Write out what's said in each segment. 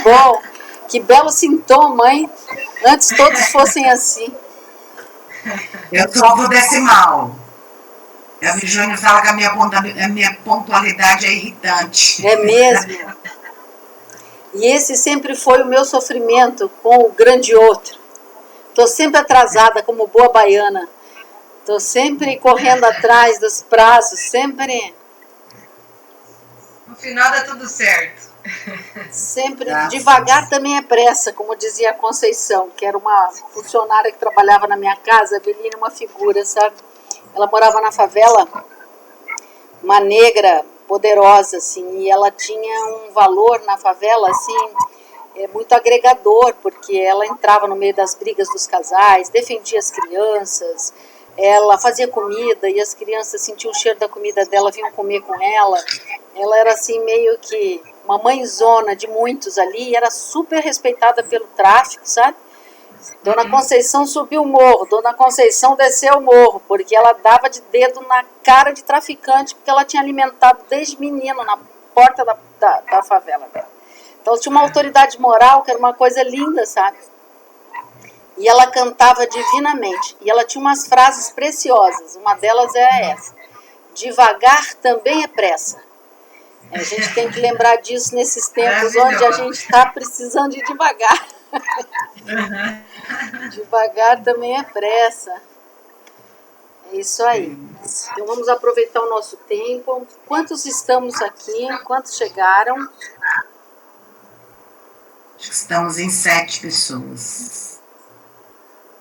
bom, que belo sintoma, hein? Antes todos fossem assim. Eu sou do decimal. A Júnior fala que a minha pontualidade é irritante. É mesmo? E esse sempre foi o meu sofrimento com o grande outro. Estou sempre atrasada como boa baiana. Estou sempre correndo atrás dos prazos, sempre... No final dá tudo certo. Sempre devagar também é pressa, como dizia a Conceição, que era uma funcionária que trabalhava na minha casa, a Eveline, uma figura, sabe? Ela morava na favela, uma negra poderosa, assim, e ela tinha um valor na favela, assim, muito agregador, porque ela entrava no meio das brigas dos casais, defendia as crianças, ela fazia comida e as crianças sentiam o cheiro da comida dela, vinham comer com ela. Ela era assim meio que uma mãezona de muitos ali e era super respeitada pelo tráfico, sabe? Dona Conceição subiu o morro, Dona Conceição desceu o morro, porque ela dava de dedo na cara de traficante, porque ela tinha alimentado desde menino na porta da favela dela. Então ela tinha uma autoridade moral que era uma coisa linda, sabe? E ela cantava divinamente. E ela tinha umas frases preciosas. Uma delas é essa: devagar também é pressa. A gente tem que lembrar disso nesses tempos onde a gente está precisando de devagar. Devagar também é pressa. É isso aí. Então vamos aproveitar o nosso tempo. Quantos estamos aqui? Quantos chegaram? Estamos em 7 pessoas.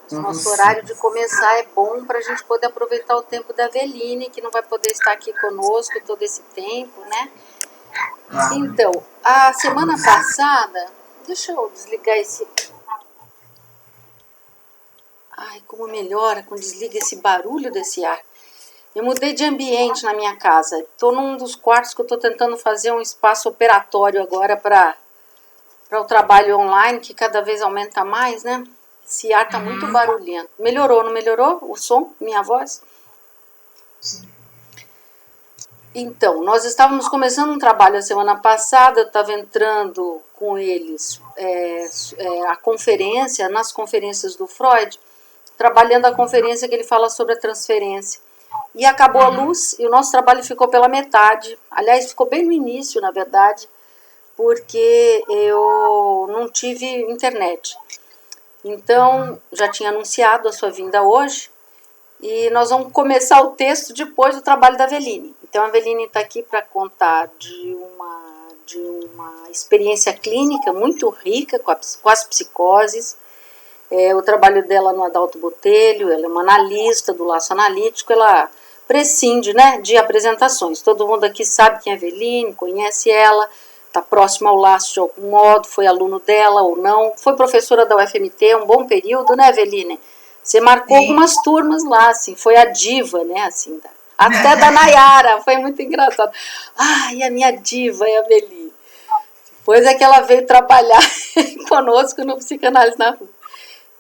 Nosso horário de começar é bom para a gente poder aproveitar o tempo da Eveline, que não vai poder estar aqui conosco todo esse tempo, né? Então, a semana passada... Deixa eu desligar esse... Ai, como melhora quando desliga esse barulho desse ar. Eu mudei de ambiente na minha casa. Estou num dos quartos que eu estou tentando fazer um espaço operatório agora para o trabalho online, que cada vez aumenta mais, né? Esse ar está muito barulhento. Melhorou, não melhorou o som, minha voz? Sim. Então, nós estávamos começando um trabalho a semana passada, eu estava entrando com eles a conferência, nas conferências do Freud, trabalhando a conferência que ele fala sobre a transferência. E acabou a luz e o nosso trabalho ficou pela metade. Aliás, ficou bem no início, na verdade, porque eu não tive internet. Então, já tinha anunciado a sua vinda hoje e nós vamos começar o texto depois do trabalho da Eveline. Então, a Eveline está aqui para contar de uma experiência clínica muito rica com as psicoses. O trabalho dela no Adalto Botelho, ela é uma analista do Laço Analítico, ela prescinde, né, de apresentações. Todo mundo aqui sabe quem é a Eveline, conhece ela, está próximo ao Laço de algum modo, foi aluno dela ou não, foi professora da UFMT, um bom período, né, Eveline? Você marcou algumas turmas lá, assim, foi a diva, né, assim, até da Nayara, foi muito engraçado. Ai, a minha diva é a Eveline. Depois é que ela veio trabalhar conosco no Psicanálise na Rua.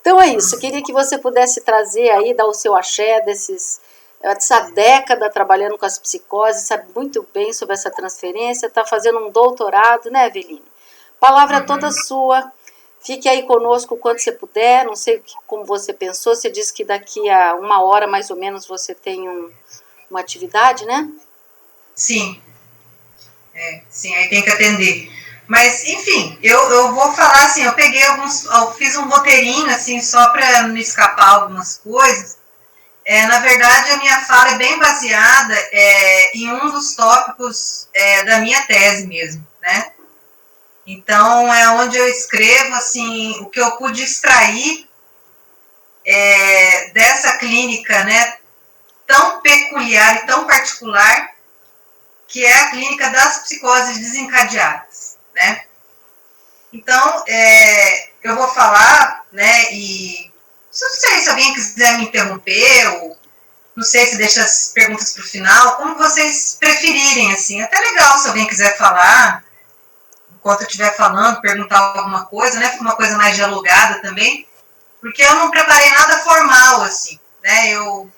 Então é isso, eu queria que você pudesse trazer aí, dar o seu axé dessa década trabalhando com as psicoses, sabe muito bem sobre essa transferência, está fazendo um doutorado, né, Eveline? Palavra toda sua, fique aí conosco quando você puder, não sei como você pensou, você disse que daqui a 1 hora mais ou menos você tem uma atividade, né? Sim. Sim, aí tem que atender. Mas, enfim, eu vou falar assim, eu fiz um roteirinho, assim, só para não escapar algumas coisas. Na verdade, a minha fala é bem baseada em um dos tópicos da minha tese mesmo, né? Então, é onde eu escrevo, assim, o que eu pude extrair dessa clínica, né, tão peculiar e tão particular, que é a clínica das psicoses desencadeadas, né? Então, eu vou falar, né, e não sei se alguém quiser me interromper, ou não sei se deixa as perguntas para o final, como vocês preferirem, assim. Até legal se alguém quiser falar, enquanto eu estiver falando, perguntar alguma coisa, né, fica uma coisa mais dialogada também, porque eu não preparei nada formal, assim, né, eu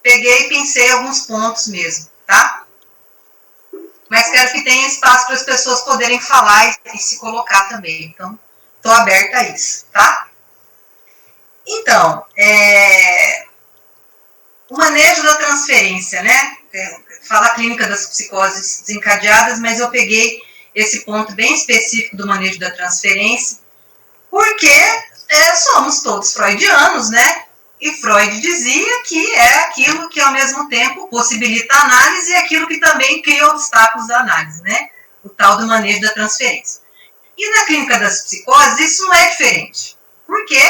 peguei e pensei alguns pontos mesmo, tá? Mas quero que tenha espaço para as pessoas poderem falar e se colocar também. Então, estou aberta a isso, tá? Então, o manejo da transferência, né? Fala a clínica das psicoses desencadeadas, mas eu peguei esse ponto bem específico do manejo da transferência, porque somos todos freudianos, né? E Freud dizia que é aquilo que, ao mesmo tempo, possibilita a análise e aquilo que também cria obstáculos da análise, né? O tal do manejo da transferência. E na clínica das psicoses, isso não é diferente. Porque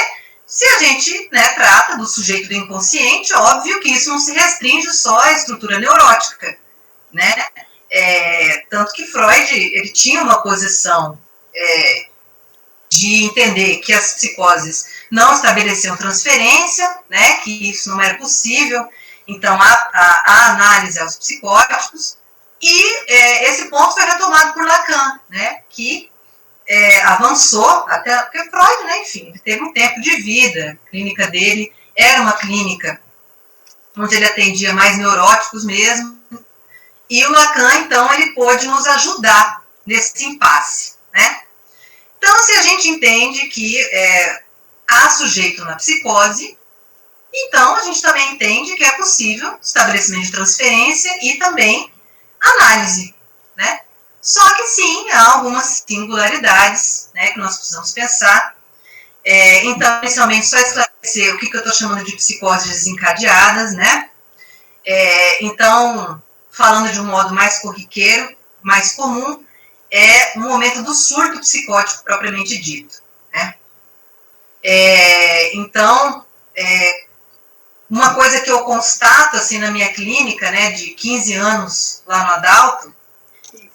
se a gente, né, trata do sujeito do inconsciente, óbvio que isso não se restringe só à estrutura neurótica, né? Tanto que Freud, ele tinha uma posição de entender que as psicoses não estabeleciam transferência, né, que isso não era possível, então a análise aos psicóticos, e esse ponto foi retomado por Lacan, né, que avançou, até porque Freud, né, enfim, ele teve um tempo de vida, a clínica dele era uma clínica onde ele atendia mais neuróticos mesmo, e o Lacan, então, ele pôde nos ajudar nesse impasse, né. Então, se a gente entende que há sujeito na psicose, então a gente também entende que é possível estabelecimento de transferência e também análise, né? Só que sim, há algumas singularidades, né, que nós precisamos pensar. Então, inicialmente, só esclarecer o que eu estou chamando de psicoses desencadeadas, né? Então, falando de um modo mais corriqueiro, mais comum, é o momento do surto psicótico propriamente dito, né? Então, uma coisa que eu constato, assim, na minha clínica, né, de 15 anos lá no Adalto,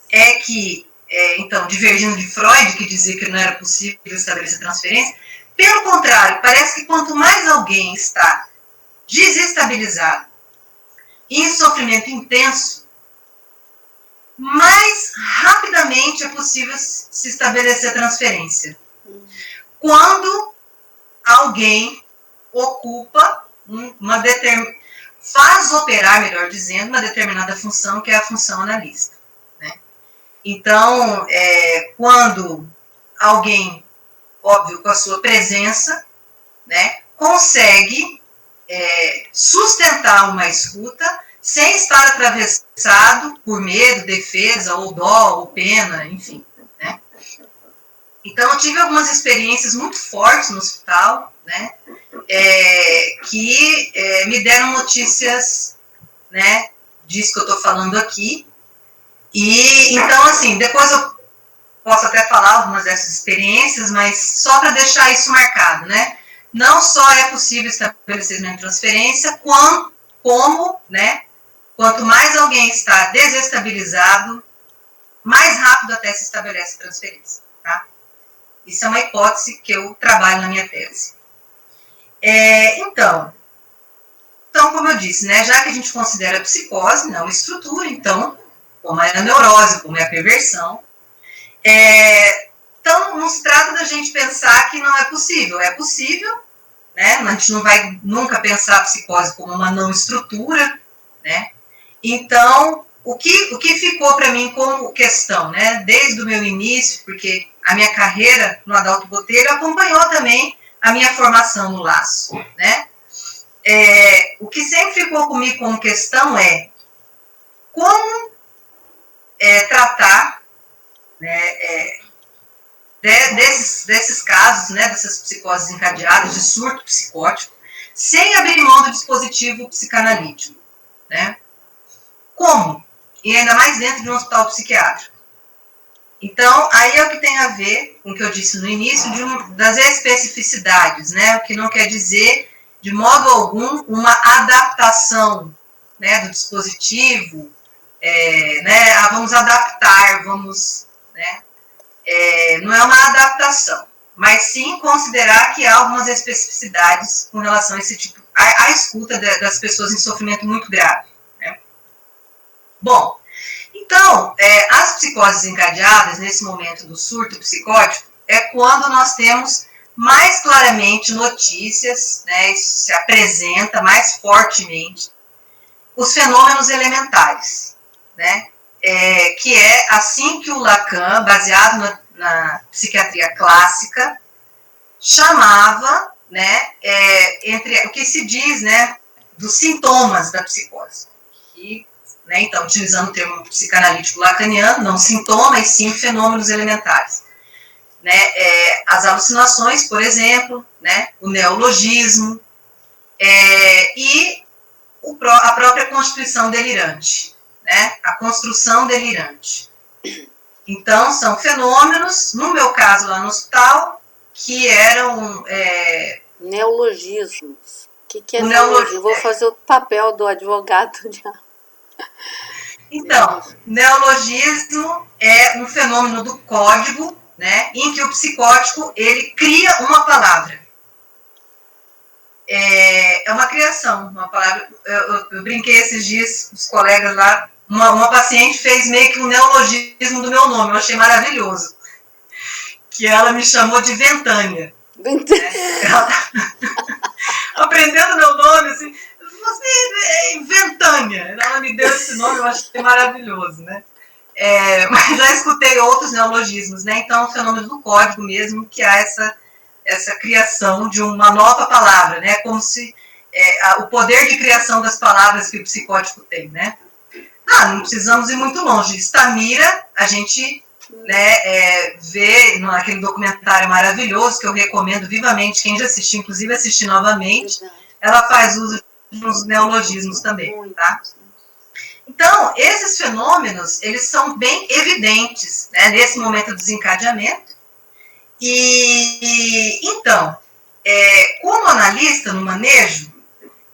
é que, então, divergindo de Freud, que dizia que não era possível estabelecer transferência, pelo contrário, parece que quanto mais alguém está desestabilizado, em sofrimento intenso, mais rapidamente é possível se estabelecer a transferência. Quando alguém ocupa faz operar, melhor dizendo, uma determinada função, que é a função analista, né? Então, quando alguém, óbvio, com a sua presença, né, consegue sustentar uma escuta sem estar atravessado por medo, defesa, ou dó, ou pena, enfim, né? Então, eu tive algumas experiências muito fortes no hospital, né, que me deram notícias, né, disso que eu estou falando aqui. E, então, assim, depois eu posso até falar algumas dessas experiências, mas só para deixar isso marcado, né? Não só é possível estabelecer uma transferência, como, né, quanto mais alguém está desestabilizado, mais rápido até se estabelece a transferência, tá? Isso é uma hipótese que eu trabalho na minha tese. Então, como eu disse, né, já que a gente considera a psicose não estrutura, então, como é a neurose, como é a perversão, então não se trata da gente pensar que não é possível. É possível, né, a gente não vai nunca pensar a psicose como uma não estrutura, né? Então, o que ficou para mim como questão, né, desde o meu início, porque a minha carreira no Adalto Botelho acompanhou também a minha formação no Laço, né? O que sempre ficou comigo como questão é como tratar, né, desses casos, né, dessas psicoses encadeadas, de surto psicótico, sem abrir mão do dispositivo psicanalítico, né? Como? E ainda mais dentro de um hospital psiquiátrico. Então, aí é o que tem a ver com o que eu disse no início, das especificidades, né? O que não quer dizer, de modo algum, uma adaptação, né, do dispositivo, né? Vamos adaptar, vamos, né? Não é uma adaptação, mas sim considerar que há algumas especificidades com relação a esse tipo, a escuta das pessoas em sofrimento muito grave, né? Bom, então, as psicoses encadeadas, nesse momento do surto psicótico, é quando nós temos mais claramente notícias, né, isso se apresenta mais fortemente, os fenômenos elementares, né? que é assim que o Lacan, baseado na psiquiatria clássica, chamava, né, entre o que se diz, né, dos sintomas da psicose. Que, né, então, utilizando o termo psicanalítico lacaniano, não sintoma, e sim fenômenos elementares. Né, as alucinações, por exemplo, né, o neologismo, e a própria constituição delirante, né, a construção delirante. Então, são fenômenos, no meu caso lá no hospital, que eram... Neologismos. O que é neologismo? Vou fazer o papel do advogado. Então, neologismo é um fenômeno do código, né, em que o psicótico, ele cria uma palavra. É uma criação, uma palavra. Eu brinquei esses dias com os colegas lá, uma paciente fez meio que um neologismo do meu nome, eu achei maravilhoso. Que ela me chamou de Ventânia. Ela tá aprendendo meu nome, assim, você é Ventânia. Ela me deu esse nome, eu achei maravilhoso, né? Mas já escutei outros neologismos, né? Então, é um fenômeno do código mesmo, que há essa criação de uma nova palavra, né? Como se o poder de criação das palavras que o psicótico tem, né? Não precisamos ir muito longe. Stamira, a gente, né, vê naquele documentário maravilhoso, que eu recomendo vivamente, quem já assistiu, inclusive assistir novamente, ela faz uso de uns neologismos também, tá? Então, esses fenômenos, eles são bem evidentes, né, nesse momento do desencadeamento. Então, como analista no manejo,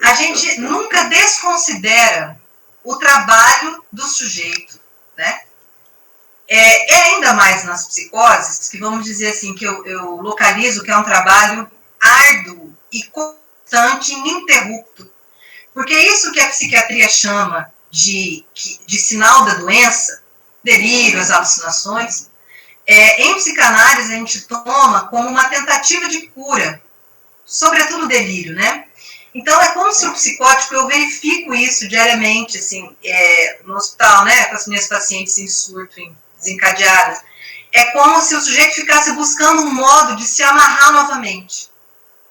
a gente nunca desconsidera o trabalho do sujeito, né? Ainda mais nas psicoses, que vamos dizer assim, que eu localizo que é um trabalho árduo e constante, ininterrupto. Porque isso que a psiquiatria chama de sinal da doença, delírio, as alucinações, em psicanálise a gente toma como uma tentativa de cura, sobretudo o delírio, né? Então, é como se o psicótico, eu verifico isso diariamente, assim, no hospital, né, com as minhas pacientes em surto, desencadeadas. É como se o sujeito ficasse buscando um modo de se amarrar novamente,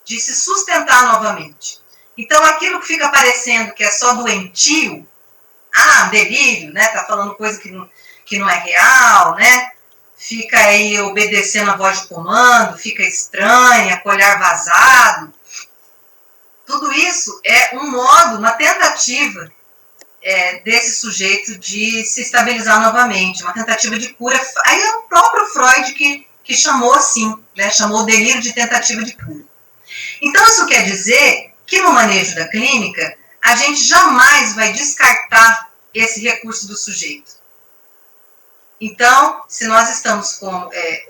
de se sustentar novamente. Então, aquilo que fica parecendo que é só doentio, delírio, né, tá falando coisa que não é real, né, fica aí obedecendo a voz de comando, fica estranha, com o olhar vazado. Tudo isso é um modo, uma tentativa desse sujeito de se estabilizar novamente, uma tentativa de cura. Aí é o próprio Freud que chamou assim, né, chamou o delírio de tentativa de cura. Então, isso quer dizer que no manejo da clínica, a gente jamais vai descartar esse recurso do sujeito. Então, se nós estamos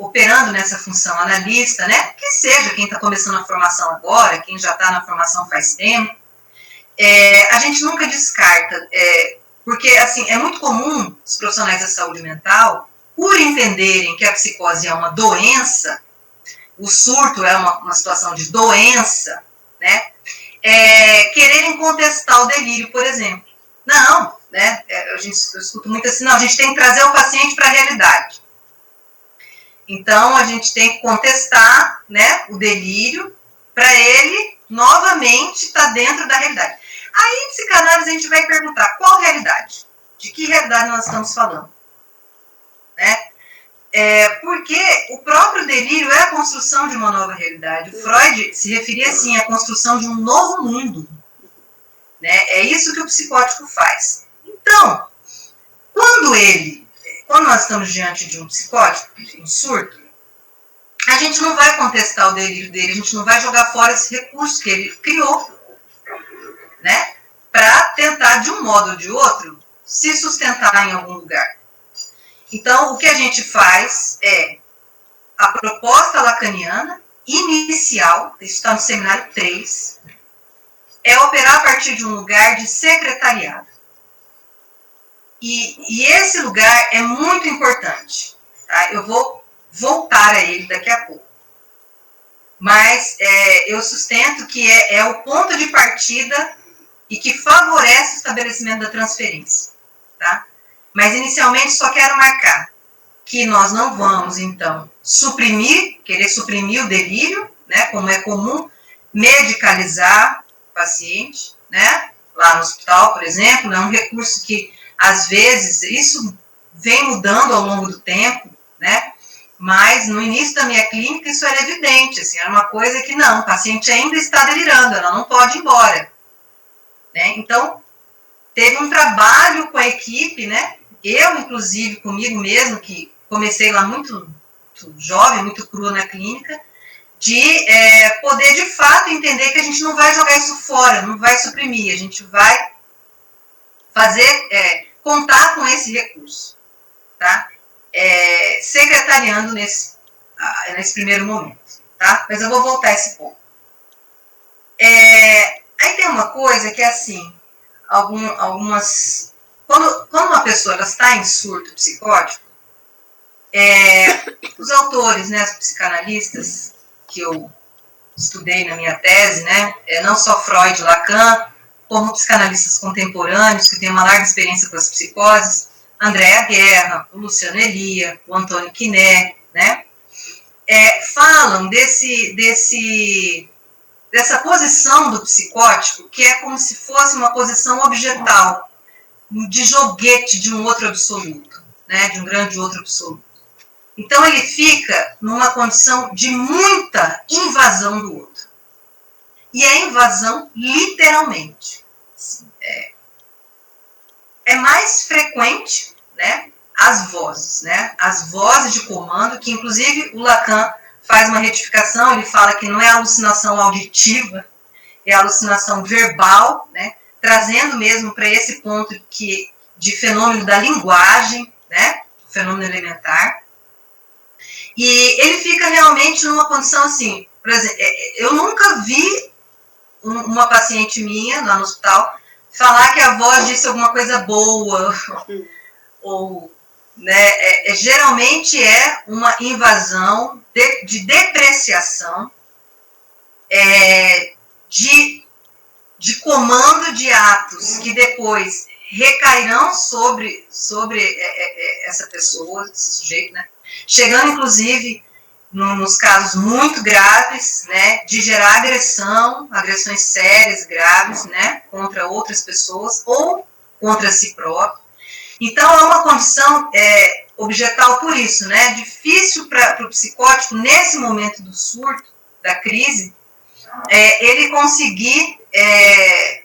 operando nessa função analista, né, que seja quem está começando a formação agora, quem já está na formação faz tempo, a gente nunca descarta, porque assim, é muito comum os profissionais da saúde mental, por entenderem que a psicose é uma doença, o surto é uma situação de doença, né, quererem contestar o delírio, por exemplo. Não, né, eu escuto muito assim, não, a gente tem que trazer o paciente para a realidade. Então, a gente tem que contestar, né, o delírio para ele, novamente, estar dentro da realidade. Aí, em psicanálise, a gente vai perguntar qual realidade? De que realidade nós estamos falando? Né? Porque o próprio delírio é a construção de uma nova realidade. O Freud se referia, assim, à construção de um novo mundo. Né? É isso que o psicótico faz. Então, quando nós estamos diante de um psicótico, um surto, a gente não vai contestar o delírio dele, a gente não vai jogar fora esse recurso que ele criou, né, para tentar, de um modo ou de outro, se sustentar em algum lugar. Então, o que a gente faz a proposta lacaniana inicial, isso está no seminário 3, é operar a partir de um lugar de secretariado. E esse lugar é muito importante. Tá? Eu vou voltar a ele daqui a pouco. Mas eu sustento que é o ponto de partida e que favorece o estabelecimento da transferência. Tá? Mas, inicialmente, só quero marcar que nós não vamos, então, querer suprimir o delírio, né, como é comum, medicalizar o paciente, né, lá no hospital, por exemplo, é um recurso que, às vezes, isso vem mudando ao longo do tempo, né, mas no início da minha clínica isso era evidente, assim, era uma coisa que não, o paciente ainda está delirando, ela não pode ir embora, né, então, teve um trabalho com a equipe, né, eu, inclusive, comigo mesmo, que comecei lá muito jovem, muito crua na clínica, de poder, de fato, entender que a gente não vai jogar isso fora, não vai suprimir, a gente vai contar com esse recurso, tá? Secretariando nesse primeiro momento, tá? Mas eu vou voltar a esse ponto. Aí tem uma coisa que é assim, quando uma pessoa ela está em surto psicótico, os autores, né, os psicanalistas que eu estudei na minha tese, né, não só Freud e Lacan, como psicanalistas contemporâneos que têm uma larga experiência com as psicoses, Andréa Guerra, o Luciano Elia, o Antônio Quiné, né, falam dessa posição do psicótico, que é como se fosse uma posição objetal, de joguete de um outro absoluto, né, de um grande outro absoluto. Então, ele fica numa condição de muita invasão do outro. E é invasão literalmente. É mais frequente, né, as vozes de comando, que inclusive o Lacan faz uma retificação, ele fala que não é alucinação auditiva, é alucinação verbal, né, trazendo mesmo para esse ponto de fenômeno da linguagem, né, fenômeno elementar. E ele fica realmente numa condição assim, por exemplo, eu nunca vi uma paciente minha lá no hospital falar que a voz disse alguma coisa boa, ou, né, geralmente é uma invasão de depreciação, de comando de atos que depois recairão sobre essa pessoa, esse sujeito, né? Chegando, inclusive, nos casos muito graves, né, de gerar agressões sérias, graves, né, contra outras pessoas ou contra si próprio. Então, é uma condição objetal por isso, né, difícil para o psicótico, nesse momento do surto, da crise, ele conseguir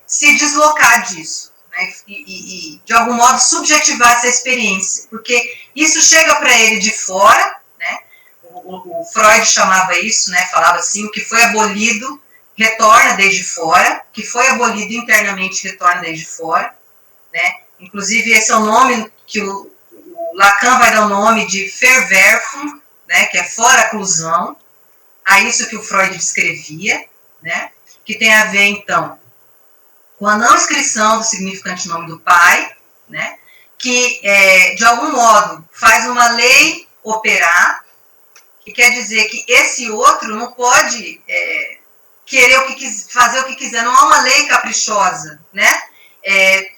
se deslocar disso, né, e, de algum modo, subjetivar essa experiência, porque isso chega para ele de fora, né, o Freud chamava isso, né, falava assim, o que foi abolido retorna desde fora, o que foi abolido internamente retorna desde fora, né, inclusive esse é o nome que o Lacan vai dar o nome de Verwerfung, né, que é fora-clusão, a isso que o Freud descrevia, né, que tem a ver, então, com a não inscrição do significante nome do pai, né, que, de algum modo, faz uma lei operar, que quer dizer que esse outro não pode querer fazer o que quiser, não há uma lei caprichosa, né,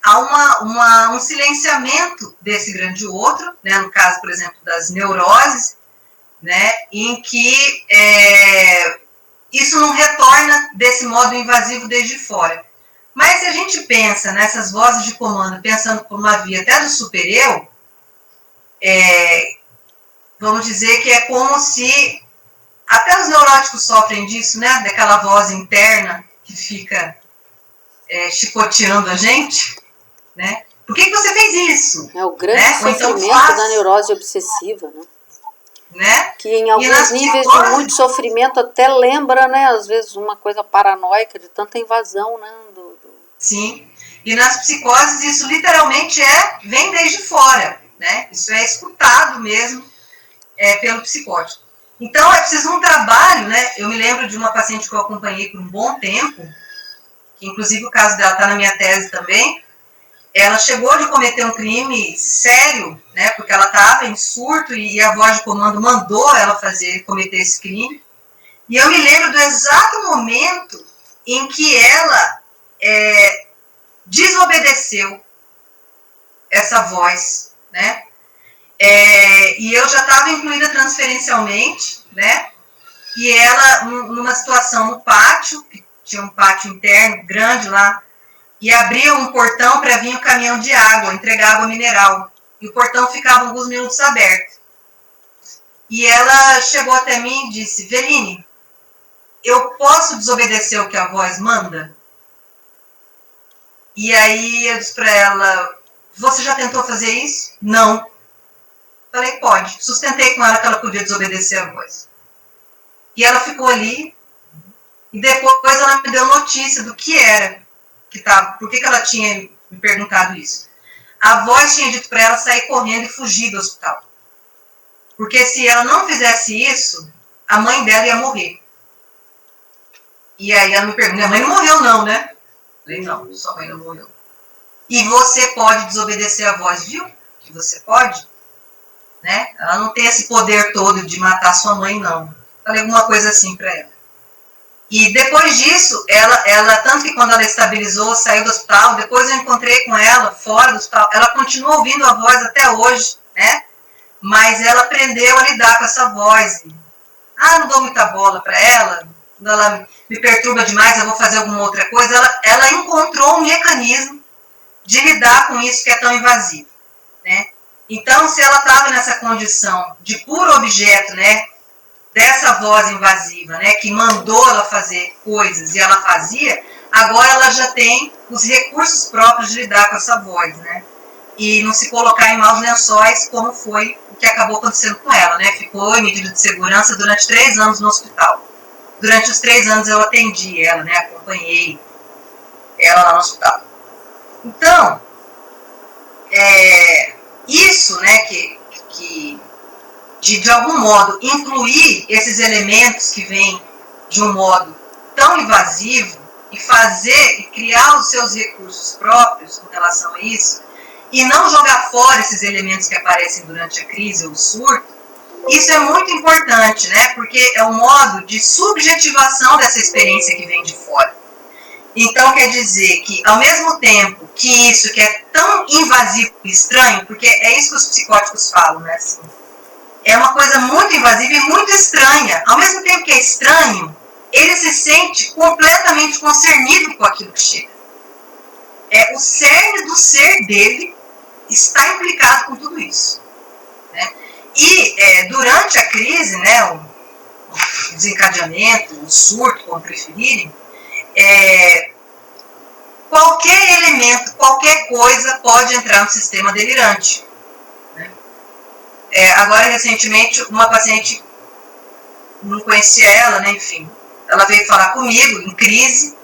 há um silenciamento desse grande outro, né, no caso, por exemplo, das neuroses, né, em que isso não retorna desse modo invasivo desde fora. Mas se a gente pensa nessas vozes de comando, pensando por uma via até do supereu, vamos dizer que é como se até os neuróticos sofrem disso, né, daquela voz interna que fica chicoteando a gente, né? Por que você fez isso? É o grande sofrimento então da neurose obsessiva, né? Né? Que em alguns níveis de muito sofrimento até lembra, né, às vezes uma coisa paranoica de tanta invasão, né? Sim, e nas psicoses isso literalmente vem desde fora, né? Isso é escutado mesmo pelo psicótico. Então é preciso um trabalho, né? Eu me lembro de uma paciente que eu acompanhei por um bom tempo, que inclusive o caso dela está na minha tese também. Ela chegou de cometer um crime sério, né, porque ela estava em surto e a voz de comando mandou ela cometer esse crime. E eu me lembro do exato momento em que ela desobedeceu essa voz né? E eu já estava incluída transferencialmente, né? E ela, numa situação no pátio, que tinha um pátio interno grande lá, e abria um portão para vir o caminhão de água, entregar água mineral. E o portão ficava alguns minutos aberto. E ela chegou até mim e disse: Veline, eu posso desobedecer o que a voz manda? E aí eu disse para ela: você já tentou fazer isso? Não. Falei: pode. Sustentei com ela que ela podia desobedecer a voz. E ela ficou ali, e depois ela me deu notícia do que era, por que ela tinha me perguntado isso. A voz tinha dito para ela sair correndo e fugir do hospital. Porque se ela não fizesse isso, a mãe dela ia morrer. E aí ela me perguntou: minha mãe não morreu não, né? Falei: não, sua mãe não morreu. E você pode desobedecer a voz, viu? Que você pode, né? Ela não tem esse poder todo de matar sua mãe, não. Falei alguma coisa assim para ela. E depois disso, ela, tanto que quando ela estabilizou, saiu do hospital, depois eu encontrei com ela fora do hospital, ela continua ouvindo a voz até hoje, né? Mas ela aprendeu a lidar com essa voz. Não dou muita bola para ela, quando ela me perturba demais, eu vou fazer alguma outra coisa. Ela encontrou um mecanismo de lidar com isso que é tão invasivo, né? Então, se ela estava nessa condição de puro objeto, né, dessa voz invasiva, né, que mandou ela fazer coisas e ela fazia, agora ela já tem os recursos próprios de lidar com essa voz, né? E não se colocar em maus lençóis, como foi o que acabou acontecendo com ela, né? Ficou em medida de segurança durante 3 anos no hospital. Durante os 3 anos eu atendi ela, né? Acompanhei ela lá no hospital. Então, isso, né, que de algum modo incluir esses elementos que vêm de um modo tão invasivo e fazer e criar os seus recursos próprios com relação a isso, e não jogar fora esses elementos que aparecem durante a crise ou o surto, isso é muito importante, né? Porque é um modo de subjetivação dessa experiência que vem de fora. Então, quer dizer que, ao mesmo tempo que isso que é tão invasivo e estranho, porque é isso que os psicóticos falam, né? Assim, é uma coisa muito invasiva e muito estranha. Ao mesmo tempo que é estranho, ele se sente completamente concernido com aquilo que chega. O cerne do ser dele está implicado com tudo isso, né? E durante a crise, né, o desencadeamento, o surto, como preferirem, qualquer elemento, qualquer coisa pode entrar no sistema delirante, né? Agora, recentemente, uma paciente, não conhecia ela, né, enfim, ela veio falar comigo em crise,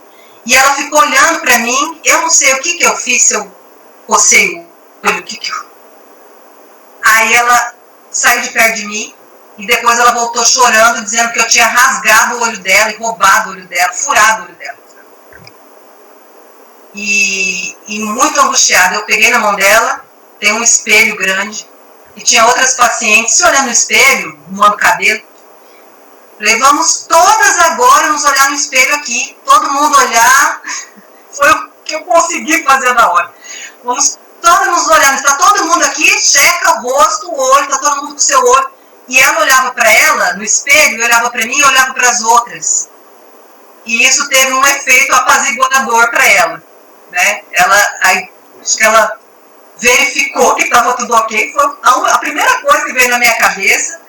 e ela ficou olhando para mim. Eu não sei o que eu fiz, se eu cocei o olho, o que eu... Aí ela saiu de perto de mim, e depois ela voltou chorando, dizendo que eu tinha rasgado o olho dela e roubado o olho dela, furado o olho dela. E muito angustiada. Eu peguei na mão dela, tem um espelho grande, e tinha outras pacientes se olhando no espelho, arrumando cabelo. Falei: vamos todas agora nos olhar no espelho aqui, todo mundo olhar. Foi o que eu consegui fazer na hora. Vamos todas nos olhar, está todo mundo aqui, checa o rosto, o olho, está todo mundo com o seu olho. E ela olhava para ela no espelho, olhava para mim e olhava para as outras. E isso teve um efeito apaziguador para ela, né? Acho que ela verificou que estava tudo ok. Foi a primeira coisa que veio na minha cabeça,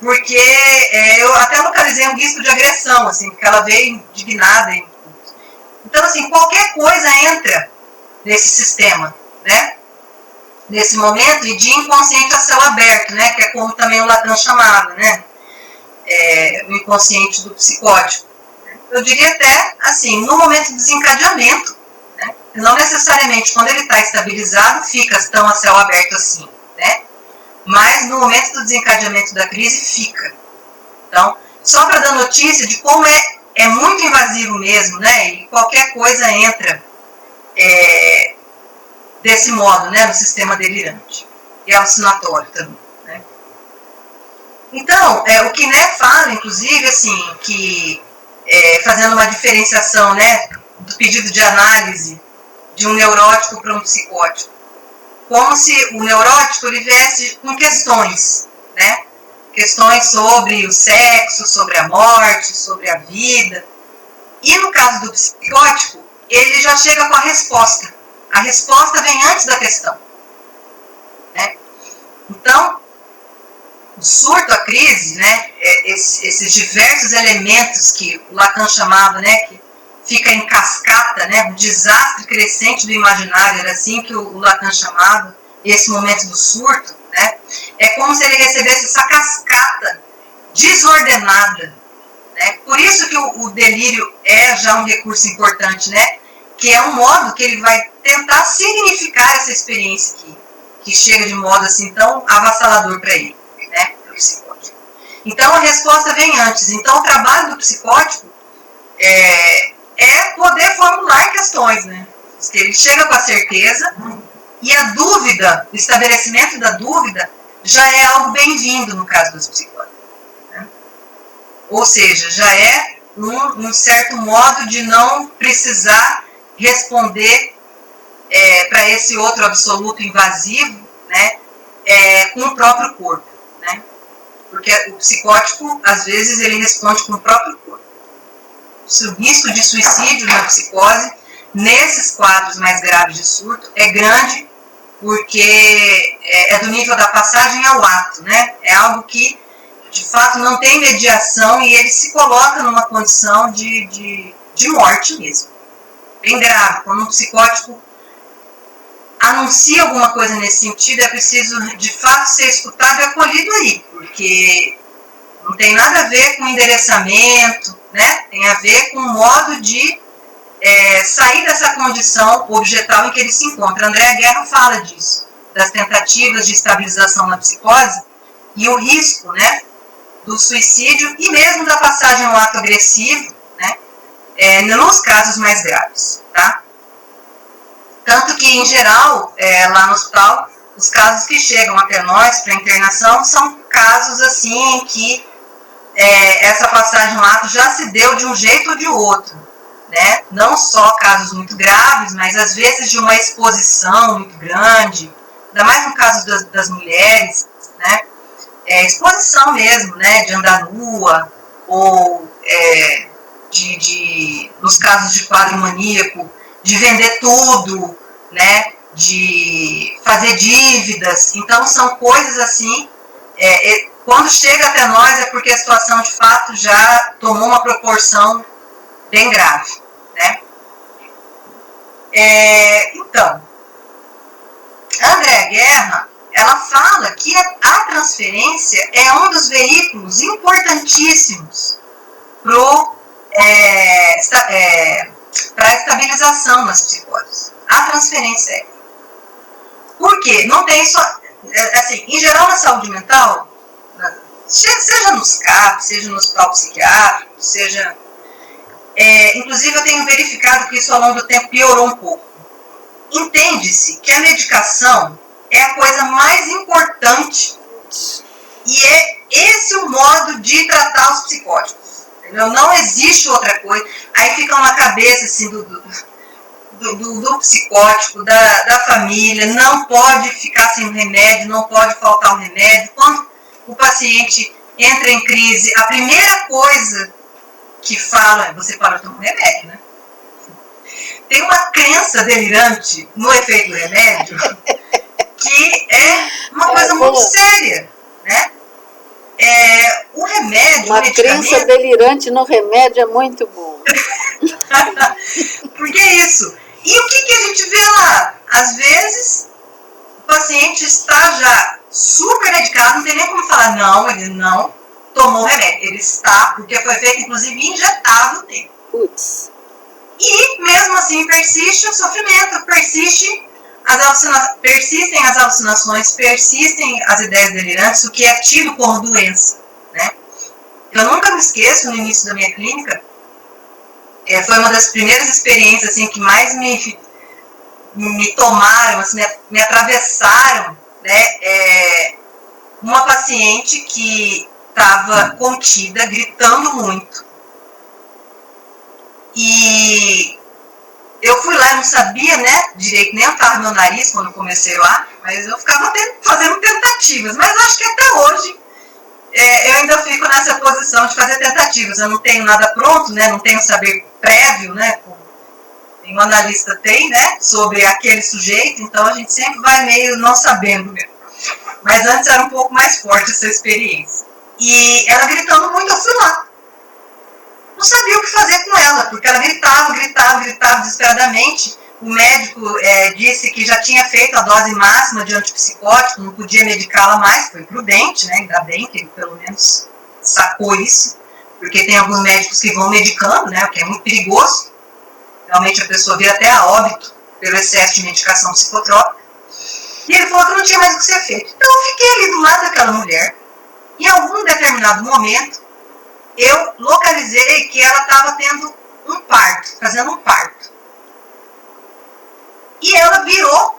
porque eu até localizei um risco de agressão, assim, porque ela veio indignada. Então, assim, qualquer coisa entra nesse sistema, né? Nesse momento, e de inconsciente a céu aberto, né? Que é como também o Lacan chamava, né? O inconsciente do psicótico. Eu diria até, assim, no momento do desencadeamento, né? Não necessariamente quando ele está estabilizado, fica tão a céu aberto assim, né? Mas no momento do desencadeamento da crise, fica. Então, só para dar notícia de como é muito invasivo mesmo, né? E qualquer coisa entra desse modo, né? No sistema delirante. E alucinatório também, né? Então, o Quinet fala, inclusive, assim, que fazendo uma diferenciação, né? Do pedido de análise de um neurótico para um psicótico. como se o neurótico ele viesse com questões, né? Questões sobre o sexo, sobre a morte, sobre a vida. E no caso do psicótico, ele já chega com a resposta. A resposta vem antes da questão, né? Então, o surto, a crise, né? Esses diversos elementos que o Lacan chamava, né? Que fica em cascata, né? O desastre crescente do imaginário, era assim que o Lacan chamava, esse momento do surto, né? É como se ele recebesse essa cascata desordenada, né? Por isso que o delírio é já um recurso importante, né? Que é um modo que ele vai tentar significar essa experiência que chega de modo assim tão avassalador para ele, né? Para o psicótico. Então a resposta vem antes. Então o trabalho do psicótico é poder formular questões, né? Ele chega com a certeza e a dúvida, o estabelecimento da dúvida já é algo bem-vindo no caso dos psicóticos, né? Ou seja, já é um certo modo de não precisar responder para esse outro absoluto invasivo, né? Com o próprio corpo, né? Porque o psicótico, às vezes, ele responde com o próprio corpo. O risco de suicídio na psicose, nesses quadros mais graves de surto, é grande porque é do nível da passagem ao ato, né? É algo que, de fato, não tem mediação e ele se coloca numa condição de morte mesmo. Bem grave. Quando um psicótico anuncia alguma coisa nesse sentido, é preciso, de fato, ser escutado e acolhido aí, porque não tem nada a ver com endereçamento, né? Tem a ver com o modo de sair dessa condição objetal em que ele se encontra. André Guerra fala disso, das tentativas de estabilização na psicose e o risco, né, do suicídio e mesmo da passagem ao ato agressivo, né, nos casos mais graves, tá? Tanto que, em geral, lá no hospital, os casos que chegam até nós para internação são casos assim em que essa passagem ao ato já se deu de um jeito ou de outro, né? Não só casos muito graves, mas às vezes de uma exposição muito grande, ainda mais no caso das mulheres, né? Exposição mesmo, né? De andar nua, ou nos casos de quadro maníaco, de vender tudo, né? De fazer dívidas. Então são coisas assim, quando chega até nós é porque a situação de fato já tomou uma proporção bem grave, né? Então, André Guerra, ela fala que a transferência é um dos veículos importantíssimos para a estabilização nas psicoses. A transferência Por quê? Não tem só... Assim, em geral, na saúde mental, seja nos CAPs, seja no hospital psiquiátrico, seja... inclusive, eu tenho verificado que isso ao longo do tempo piorou um pouco. Entende-se que a medicação é a coisa mais importante e é esse o modo de tratar os psicóticos. Entendeu? Não existe outra coisa. Aí fica na cabeça assim, do psicótico, da família, não pode ficar sem o remédio, não pode faltar o remédio. Quando o paciente entra em crise, a primeira coisa que fala é: você para de tomar remédio, né? Tem uma crença delirante no efeito do remédio que é uma coisa muito séria, né? O remédio, uma crença delirante no remédio é muito bom. Porque é isso. E o que a gente vê lá? Às vezes, o paciente está já super medicado, não tem nem como falar, não, ele não tomou remédio. Ele está, porque foi feito, inclusive, injetável nele. Putz. E, mesmo assim, persiste o sofrimento, persistem as alucinações, persistem as ideias delirantes, o que é tido como doença, né? Eu nunca me esqueço, no início da minha clínica, foi uma das primeiras experiências assim, que mais me tomaram, assim, me atravessaram, né? Uma paciente que estava contida, gritando muito. E eu fui lá e não sabia, né, direito nem onde meu nariz quando eu comecei lá, mas eu ficava fazendo tentativas. Mas acho que até hoje eu ainda fico nessa posição de fazer tentativas. Eu não tenho nada pronto, né, não tenho saber prévio, né, como nenhum analista tem, né, sobre aquele sujeito, então a gente sempre vai meio não sabendo mesmo. Mas antes era um pouco mais forte essa experiência. E ela gritando muito, eu fui lá. Não sabia o que fazer com ela, porque ela gritava desesperadamente. O médico disse que já tinha feito a dose máxima de antipsicótico, não podia medicá-la mais, foi prudente, né? Ainda bem que ele pelo menos sacou isso, porque tem alguns médicos que vão medicando, né? O que é muito perigoso. Realmente a pessoa vira até a óbito pelo excesso de medicação psicotrópica. E ele falou que não tinha mais o que ser feito. Então eu fiquei ali do lado daquela mulher. Em algum determinado momento, eu localizei que ela estava tendo um parto, fazendo um parto. E ela virou,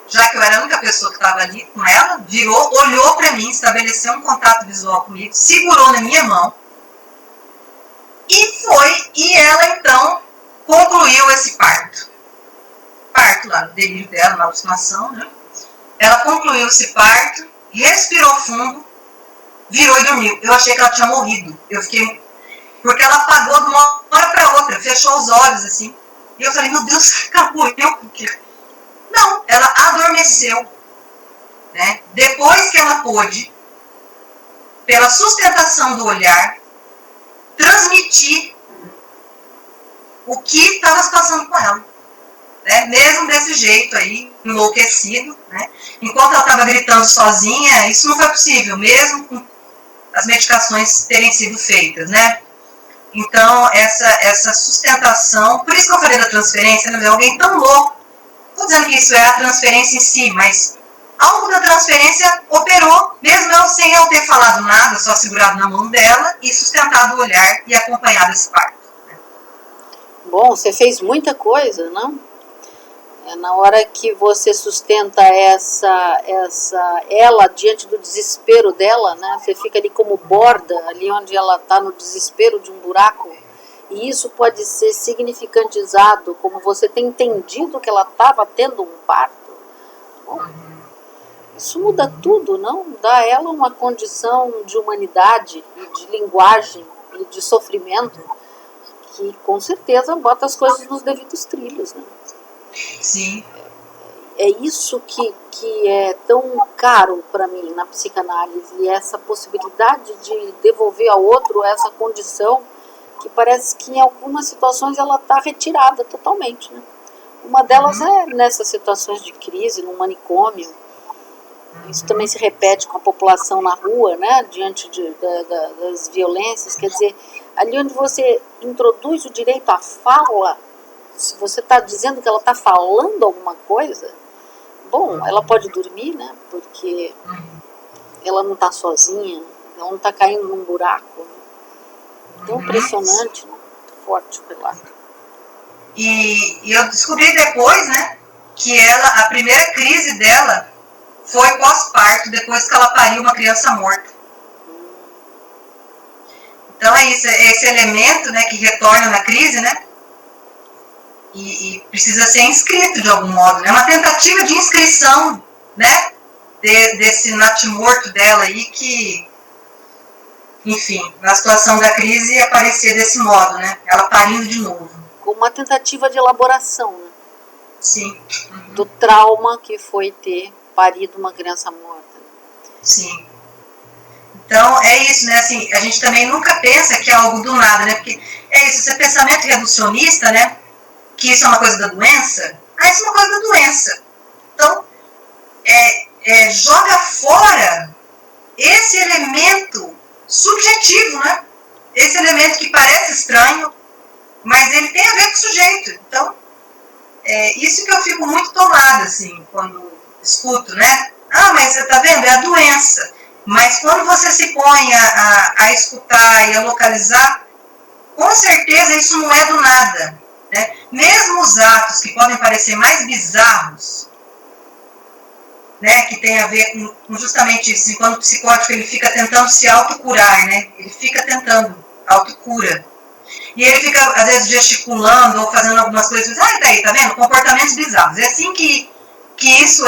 já que eu era a única pessoa que estava ali com ela, virou, olhou para mim, estabeleceu um contato visual comigo, segurou na minha mão e ela então concluiu esse parto. Parto lá no delírio dela, na alucinação, né? Ela concluiu esse parto, respirou fundo, virou e dormiu. Eu achei que ela tinha morrido. Eu fiquei... Porque ela apagou de uma hora para outra, fechou os olhos assim. E eu falei, meu Deus, ela morreu por quê? Não, ela adormeceu. Né? Depois que ela pôde, pela sustentação do olhar, transmitir o que estava se passando com ela. Né? Mesmo desse jeito aí, enlouquecido, né? Enquanto ela estava gritando sozinha, isso não foi possível, mesmo com as medicações terem sido feitas, né? Então, essa sustentação, por isso que eu falei da transferência, né? Alguém tão louco, não estou dizendo que isso é a transferência em si, mas algo da transferência operou, mesmo eu sem eu ter falado nada, só segurado na mão dela e sustentado o olhar e acompanhado esse parto. Né? Bom, você fez muita coisa, não? Na hora que você sustenta ela diante do desespero dela, né? Você fica ali como borda, ali onde ela está no desespero de um buraco, e isso pode ser significantizado, como você tem entendido que ela estava tendo um parto. Bom, isso muda tudo, não? Dá a ela uma condição de humanidade, e de linguagem e de sofrimento, que com certeza bota as coisas nos devidos trilhos, né? Sim. É isso que é tão caro para mim na psicanálise, essa possibilidade de devolver ao outro essa condição que parece que em algumas situações ela está retirada totalmente, né? Uma delas é nessas situações de crise, no manicômio. Isso também se repete com a população na rua, né? Diante das violências. Quer dizer, ali onde você introduz o direito à fala, se você está dizendo que ela está falando alguma coisa, bom, ela pode dormir, né? Porque ela não está sozinha, ela não está caindo num buraco. Né? Tão impressionante, né? Muito forte o relato. E eu descobri depois, né, que a primeira crise dela foi pós-parto, depois que ela pariu uma criança morta. Então é isso, é esse elemento, né, que retorna na crise, né? E precisa ser inscrito de algum modo, né? Uma tentativa de inscrição, né? Desse natimorto dela aí que, enfim, na situação da crise aparecia desse modo, né? Ela parindo de novo. Com uma tentativa de elaboração, né? Sim. Do trauma que foi ter parido uma criança morta. Sim. Então, é isso, né? Assim, a gente também nunca pensa que é algo do nada, né? Porque é isso, esse pensamento reducionista, né? Que isso é uma coisa da doença, isso é uma coisa da doença. Então, joga fora esse elemento subjetivo, né? Esse elemento que parece estranho, mas ele tem a ver com o sujeito. Então, isso que eu fico muito tomada, assim, quando escuto, né? Mas você tá vendo? É a doença. Mas quando você se põe a escutar e a localizar, com certeza isso não é do nada. Né? Mesmo os atos que podem parecer mais bizarros, né, que tem a ver com justamente isso, enquanto o psicótico ele fica tentando se autocurar, né? Ele fica tentando autocura. E ele fica, às vezes, gesticulando ou fazendo algumas coisas. Ah, tá vendo? Comportamentos bizarros. É assim que isso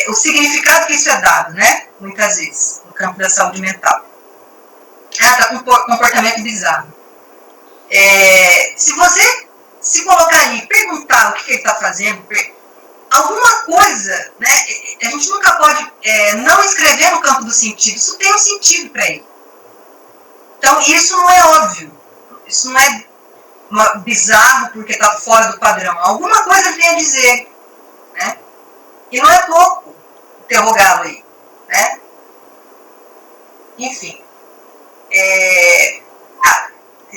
o significado que isso é dado, né? Muitas vezes, no campo da saúde mental. Ah, tá com comportamento bizarro. Se você se colocar ali e perguntar o que ele está fazendo, alguma coisa, né? A gente nunca pode não escrever no campo do sentido. Isso tem um sentido para ele. Então, isso não é óbvio. Isso não é bizarro porque está fora do padrão. Alguma coisa ele tem a dizer, né? E não é pouco interrogá-lo aí, né? Enfim.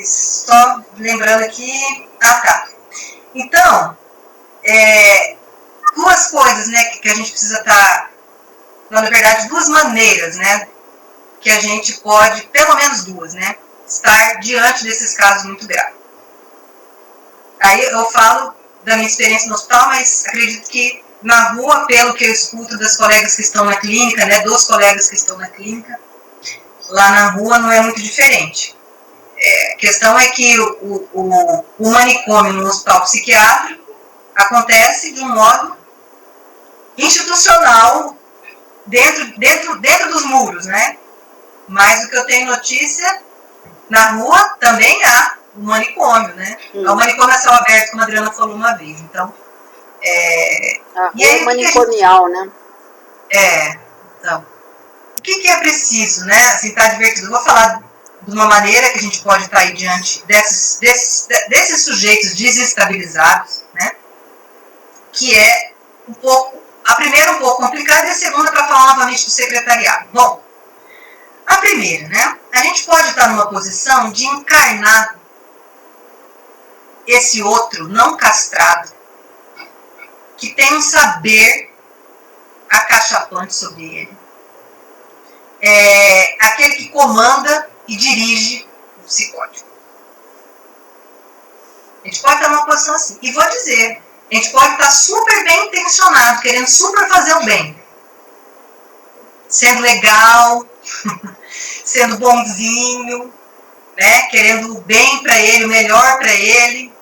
Só lembrando aqui... Ah, tá. Então, duas coisas, né, que a gente precisa estar... Na verdade, duas maneiras, né, que a gente pode, pelo menos duas, né, estar diante desses casos muito graves. Aí eu falo da minha experiência no hospital, mas acredito que na rua, pelo que eu escuto das colegas que estão na clínica, né, dos colegas que estão na clínica, lá na rua não é muito diferente. A questão é que o manicômio no hospital psiquiátrico acontece de um modo institucional dentro dos muros, né? Mas o que eu tenho notícia, na rua também há um manicômio, né? É um manicômio a céu aberto, como a Adriana falou uma vez. Então, a rua é manicomial, né? Então, o que é preciso, né? Assim, tá divertido. Eu vou falar de uma maneira que a gente pode estar aí diante desses sujeitos desestabilizados, né? Que é a primeira um pouco complicada e a segunda para falar novamente do secretariado. Bom, a primeira, né? A gente pode estar numa posição de encarnar esse outro não castrado que tem um saber acachapante sobre ele. Aquele que comanda e dirige o psicótico. A gente pode estar numa posição assim. E vou dizer, a gente pode estar super bem intencionado, querendo super fazer o bem. Sendo legal, sendo bonzinho, né? Querendo o bem para ele, o melhor para ele.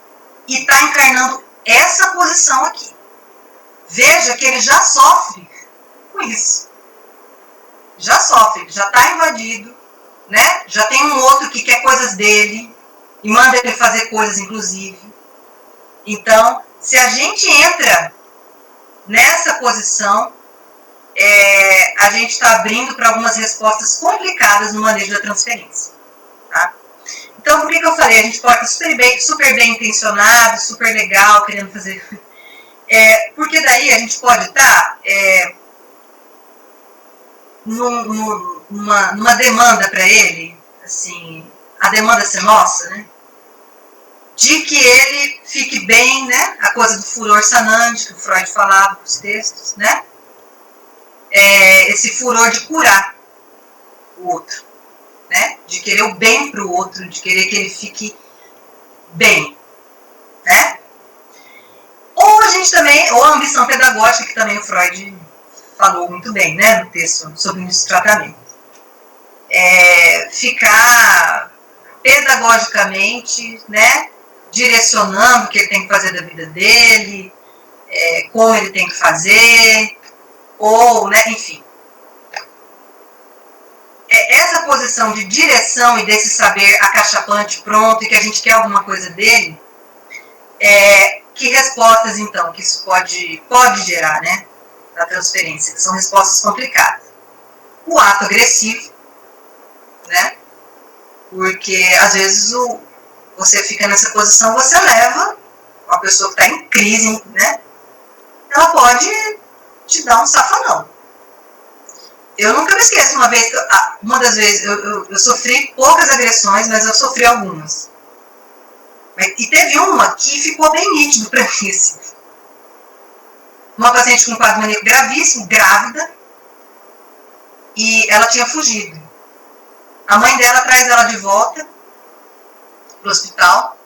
E está encarnando essa posição aqui. Veja que ele já sofre com isso. Já sofre, já está invadido, né? Já tem um outro que quer coisas dele e manda ele fazer coisas, inclusive. Então, se a gente entra nessa posição, a gente está abrindo para algumas respostas complicadas no manejo da transferência. Tá? Então, por que eu falei? A gente pode estar super bem intencionado, super legal, querendo fazer... porque daí a gente pode estar... numa demanda para ele, assim, a demanda ser nossa, né? De que ele fique bem, né? A coisa do furor sanante, que o Freud falava nos textos, né? Esse furor de curar o outro, né? De querer o bem para o outro, de querer que ele fique bem, né? Ou a gente também, ou a ambição pedagógica, que também o Freud falou muito bem, né, no texto sobre esse tratamento. Ficar pedagogicamente, né, direcionando o que ele tem que fazer da vida dele, como ele tem que fazer, ou, né, enfim. Essa posição de direção e desse saber acachapante pronto e que a gente quer alguma coisa dele, que respostas, então, que isso pode gerar, né? Da transferência, que são respostas complicadas. O ato agressivo, né? Porque às vezes você fica nessa posição, você leva uma pessoa que está em crise, né? Ela pode te dar um safanão. Eu nunca me esqueço, uma das vezes, eu sofri poucas agressões, mas eu sofri algumas. E teve uma que ficou bem nítido para mim, assim. Uma paciente com um quadro maníaco gravíssimo, grávida, e ela tinha fugido. A mãe dela traz ela de volta para o hospital.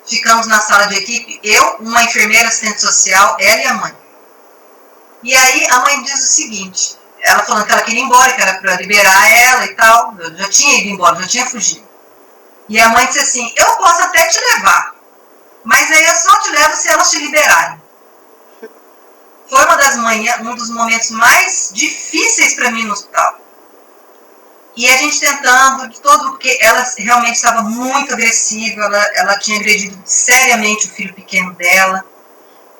Ficamos na sala de equipe, eu, uma enfermeira assistente social, ela e a mãe. E aí a mãe diz o seguinte, ela falando que ela queria ir embora, que era para liberar ela e tal, eu já tinha ido embora, já tinha fugido. E a mãe disse assim, eu posso até te levar, mas aí eu só te levo se elas te liberarem. Foi um dos momentos mais difíceis para mim no hospital. E a gente tentando de todo, porque ela realmente estava muito agressiva, ela tinha agredido seriamente o filho pequeno dela,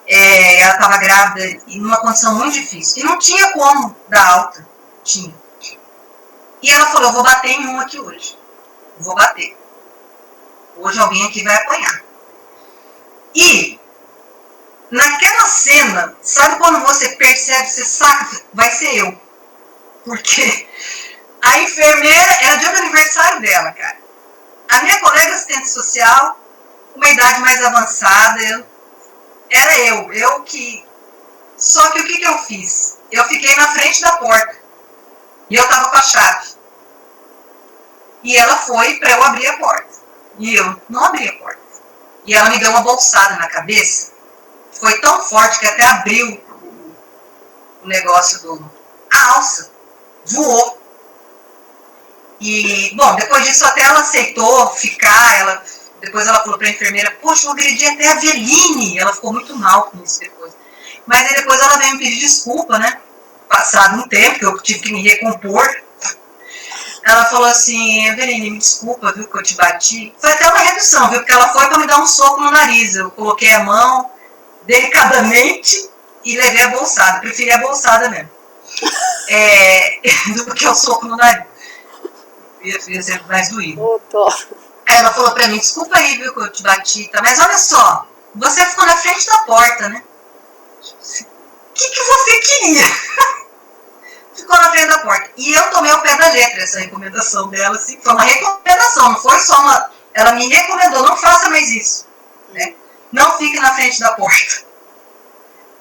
ela estava grávida e numa condição muito difícil. E não tinha como dar alta, tinha. E ela falou, eu vou bater em uma aqui hoje. Eu vou bater. Hoje alguém aqui vai apanhar. E naquela cena, sabe quando você percebe, você saca, vai ser eu. Porque a enfermeira era dia do aniversário dela, cara. A minha colega assistente social, uma idade mais avançada, era eu que... Só que o que eu fiz? Eu fiquei na frente da porta. E eu tava com a chave. E ela foi para eu abrir a porta. E eu não abri a porta. E ela me deu uma bolsada na cabeça. Foi tão forte que até abriu o negócio a alça. Voou. E, bom, depois disso até ela aceitou ficar. Depois ela falou para a enfermeira, poxa, eu agredi até a Veline. Ela ficou muito mal com isso depois. Mas aí depois ela veio me pedir desculpa, né? Passado um tempo, que eu tive que me recompor. Ela falou assim, Eveline, me desculpa, viu, que eu te bati. Foi até uma redução, viu, porque ela foi para me dar um soco no nariz. Eu coloquei a mão delicadamente e levei a bolsada. Preferi a bolsada mesmo. Do que o soco no nariz. Ia ser mais doído. Aí ela falou para mim, desculpa aí, viu, que eu te bati, tá? Mas olha só, você ficou na frente da porta, né? O que você queria? Ficou na frente da porta. E eu tomei ao pé da letra essa recomendação dela, assim, foi uma recomendação, não foi só uma... Ela me recomendou, não faça mais isso, né? Não fique na frente da porta.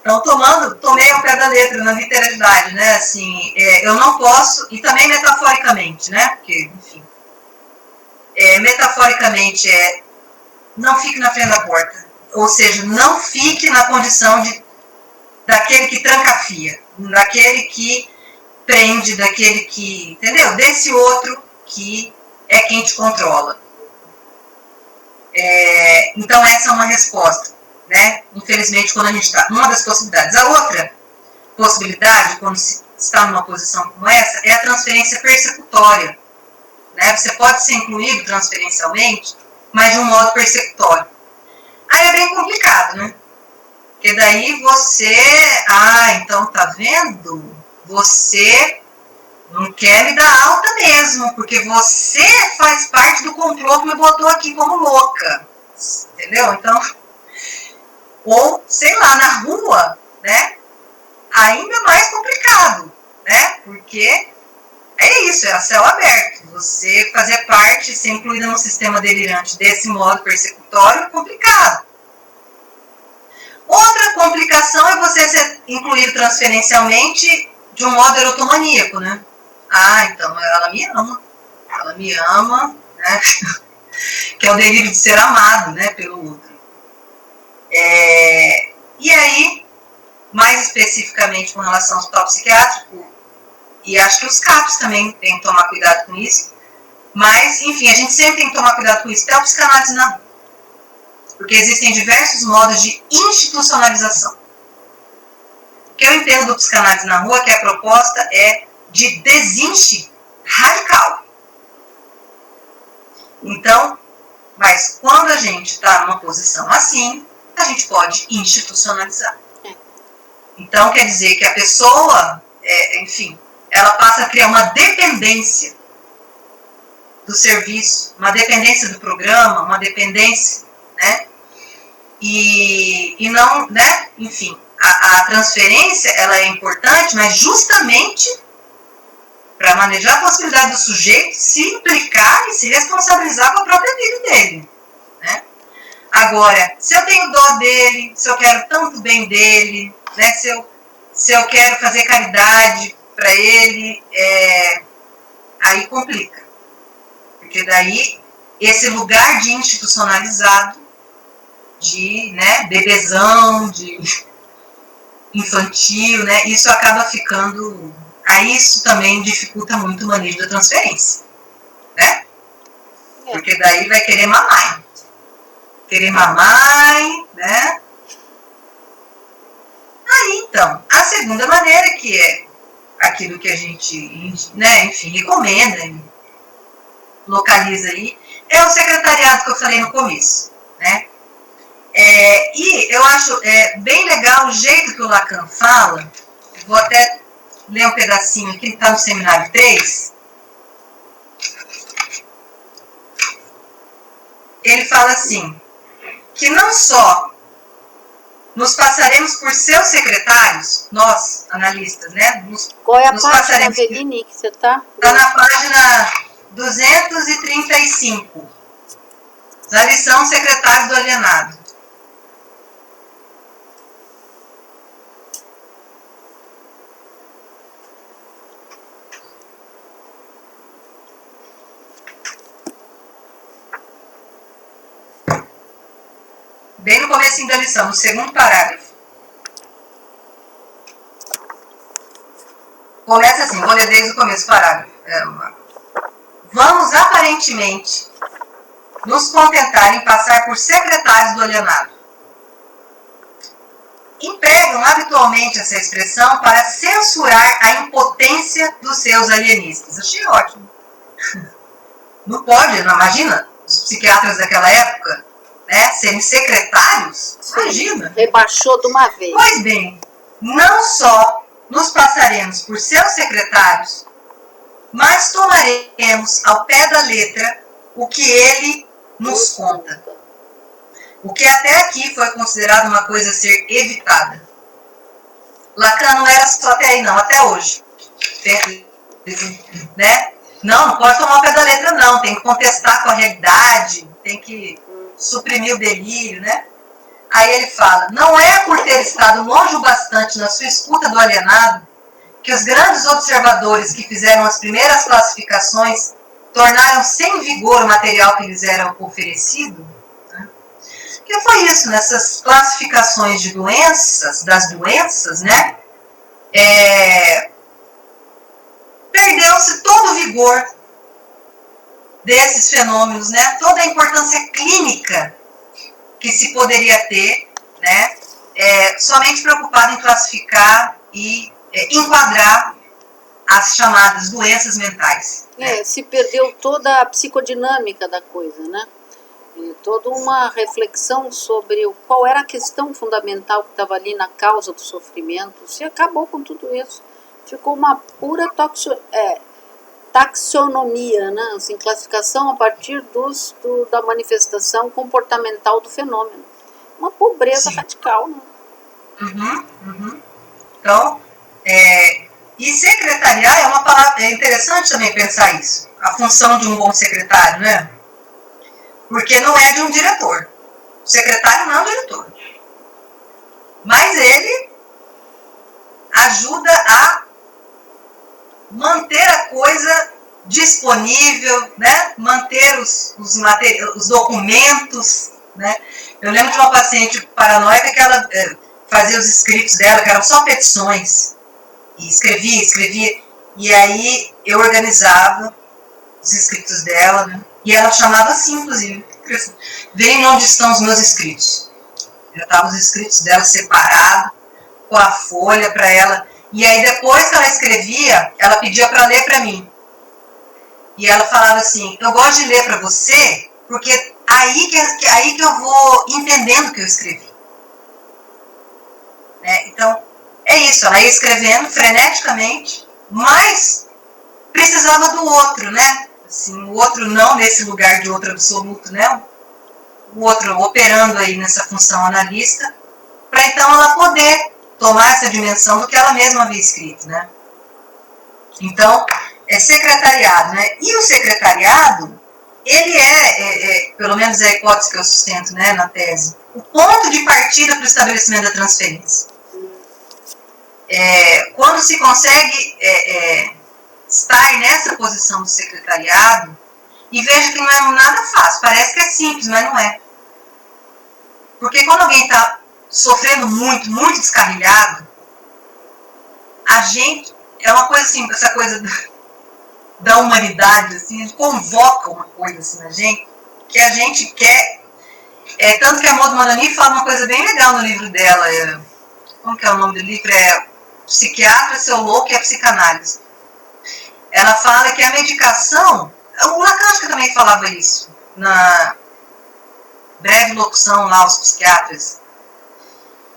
Então, tomei ao pé da letra, na literalidade, né? Assim, eu não posso, e também metaforicamente, né? Porque, enfim, metaforicamente não fique na frente da porta. Ou seja, não fique na condição daquele que trancafia, daquele que prende, daquele que, entendeu? Desse outro que é quem te controla. Então essa é uma resposta, né? Infelizmente, quando a gente está, uma das possibilidades. A outra possibilidade, quando se está numa posição como essa, é a transferência persecutória, né? Você pode ser incluído transferencialmente, mas de um modo persecutório. Aí é bem complicado, né? Porque daí você, então tá vendo? Você não quer me dar alta mesmo, porque você faz parte do complô que me botou aqui como louca. Entendeu? Então, ou, sei lá, na rua, né? Ainda mais complicado, né? Porque é isso, é a céu aberto. Você fazer parte, ser incluída num sistema delirante desse modo persecutório é complicado. Outra complicação é você ser incluído transferencialmente de um modo erotomaníaco, né? Então ela me ama, né? Que é o delírio de ser amado, né, pelo outro. E aí, mais especificamente com relação ao hospital psiquiátrico, e acho que os CAPs também têm que tomar cuidado com isso, mas, enfim, a gente sempre tem que tomar cuidado com isso, até o psicanálise na rua. Porque existem diversos modos de institucionalização. O que eu entendo do psicanálise na rua é que a proposta é de desinche radical. Então, mas quando a gente está numa posição assim, a gente pode institucionalizar. Então, quer dizer que a pessoa, enfim, ela passa a criar uma dependência do serviço, uma dependência do programa, uma dependência, né? E não, né? Enfim, a transferência, ela é importante, mas justamente para manejar a possibilidade do sujeito se implicar e se responsabilizar com a própria vida dele, né? Agora, se eu tenho dó dele, se eu quero tanto bem dele, né? Se eu quero fazer caridade para ele, aí complica. Porque daí, esse lugar de institucionalizado, de, né, bebezão, de infantil, né, isso acaba ficando... Aí isso também dificulta muito o manejo da transferência, né? Porque daí vai querer mamãe. Querer mamãe, né? Aí, então, a segunda maneira, que é aquilo que a gente, né, enfim, recomenda, localiza aí, é o secretariado que eu falei no começo, né? E eu acho bem legal o jeito que o Lacan fala. Vou até ler um pedacinho aqui, que está no seminário 3. Ele fala assim, que não só nos passaremos por seus secretários, nós, analistas, né? Qual é a página, Aveline, que você está? Está na página 235, na lição Secretários do Alienado. Bem no comecinho da lição, no segundo parágrafo. Começa assim, vou ler desde o começo do parágrafo. Vamos aparentemente nos contentar em passar por secretários do alienado. Empregam habitualmente essa expressão para censurar a impotência dos seus alienistas. Achei ótimo. Não pode, não imagina? Os psiquiatras daquela época, né, serem secretários? Imagina. Rebaixou de uma vez. Pois bem, não só nos passaremos por seus secretários, mas tomaremos ao pé da letra o que ele nos conta. O que até aqui foi considerado uma coisa a ser evitada. Lacan não era só até aí, não, até hoje. Né? Não pode tomar ao pé da letra, não. Tem que contestar com a realidade, tem que suprimir o delírio, né? Aí ele fala, não é por ter estado longe o bastante na sua escuta do alienado que os grandes observadores que fizeram as primeiras classificações tornaram sem vigor o material que lhes era oferecido. Né? Que foi isso, nessas classificações de doenças, das doenças, né? Perdeu-se todo o vigor desses fenômenos, né? Toda a importância clínica que se poderia ter, né? Somente preocupado em classificar e enquadrar as chamadas doenças mentais. Se perdeu toda a psicodinâmica da coisa, né? Toda uma reflexão sobre qual era a questão fundamental que estava ali na causa do sofrimento. Se acabou com tudo isso. Ficou uma pura taxonomia, né? Assim, classificação a partir da manifestação comportamental do fenômeno. Uma pobreza radical, né? Então, e secretariar é uma palavra, é interessante também pensar isso, a função de um bom secretário, né? Porque não é de um diretor. O secretário não é um diretor. Mas ele ajuda a manter a coisa disponível, né? Manter os documentos, né? Eu lembro de uma paciente paranoica que ela fazia os escritos dela, que eram só petições, e escrevia, e aí eu organizava os escritos dela, né? E ela chamava assim, inclusive, vem onde estão os meus escritos. Já estavam os escritos dela separados, com a folha para ela. E aí depois que ela escrevia, ela pedia para ler para mim. E ela falava assim, eu gosto de ler para você, porque aí que eu vou entendendo o que eu escrevi. Né? Então, é isso, ela ia escrevendo freneticamente, mas precisava do outro, né? Assim, o outro não nesse lugar de outro absoluto, né? O outro operando aí nessa função analista, para então ela poder tomar essa dimensão do que ela mesma havia escrito, né? Então, é secretariado, né? E o secretariado, ele pelo menos é a hipótese que eu sustento, né, na tese, o ponto de partida para o estabelecimento da transferência. Quando se consegue estar nessa posição do secretariado, e veja que não é nada fácil, parece que é simples, mas não é. Porque quando alguém está sofrendo muito, muito descarrilhado, a gente, é uma coisa assim, essa coisa da humanidade, assim, ele convoca uma coisa assim na gente, que a gente quer. Tanto que a Maud Monagny fala uma coisa bem legal no livro dela. Como que é o nome do livro? Psiquiatra, Seu Louco e a Psicanálise. Ela fala que a medicação, o Lacan também falava isso, na breve locução lá aos psiquiatras,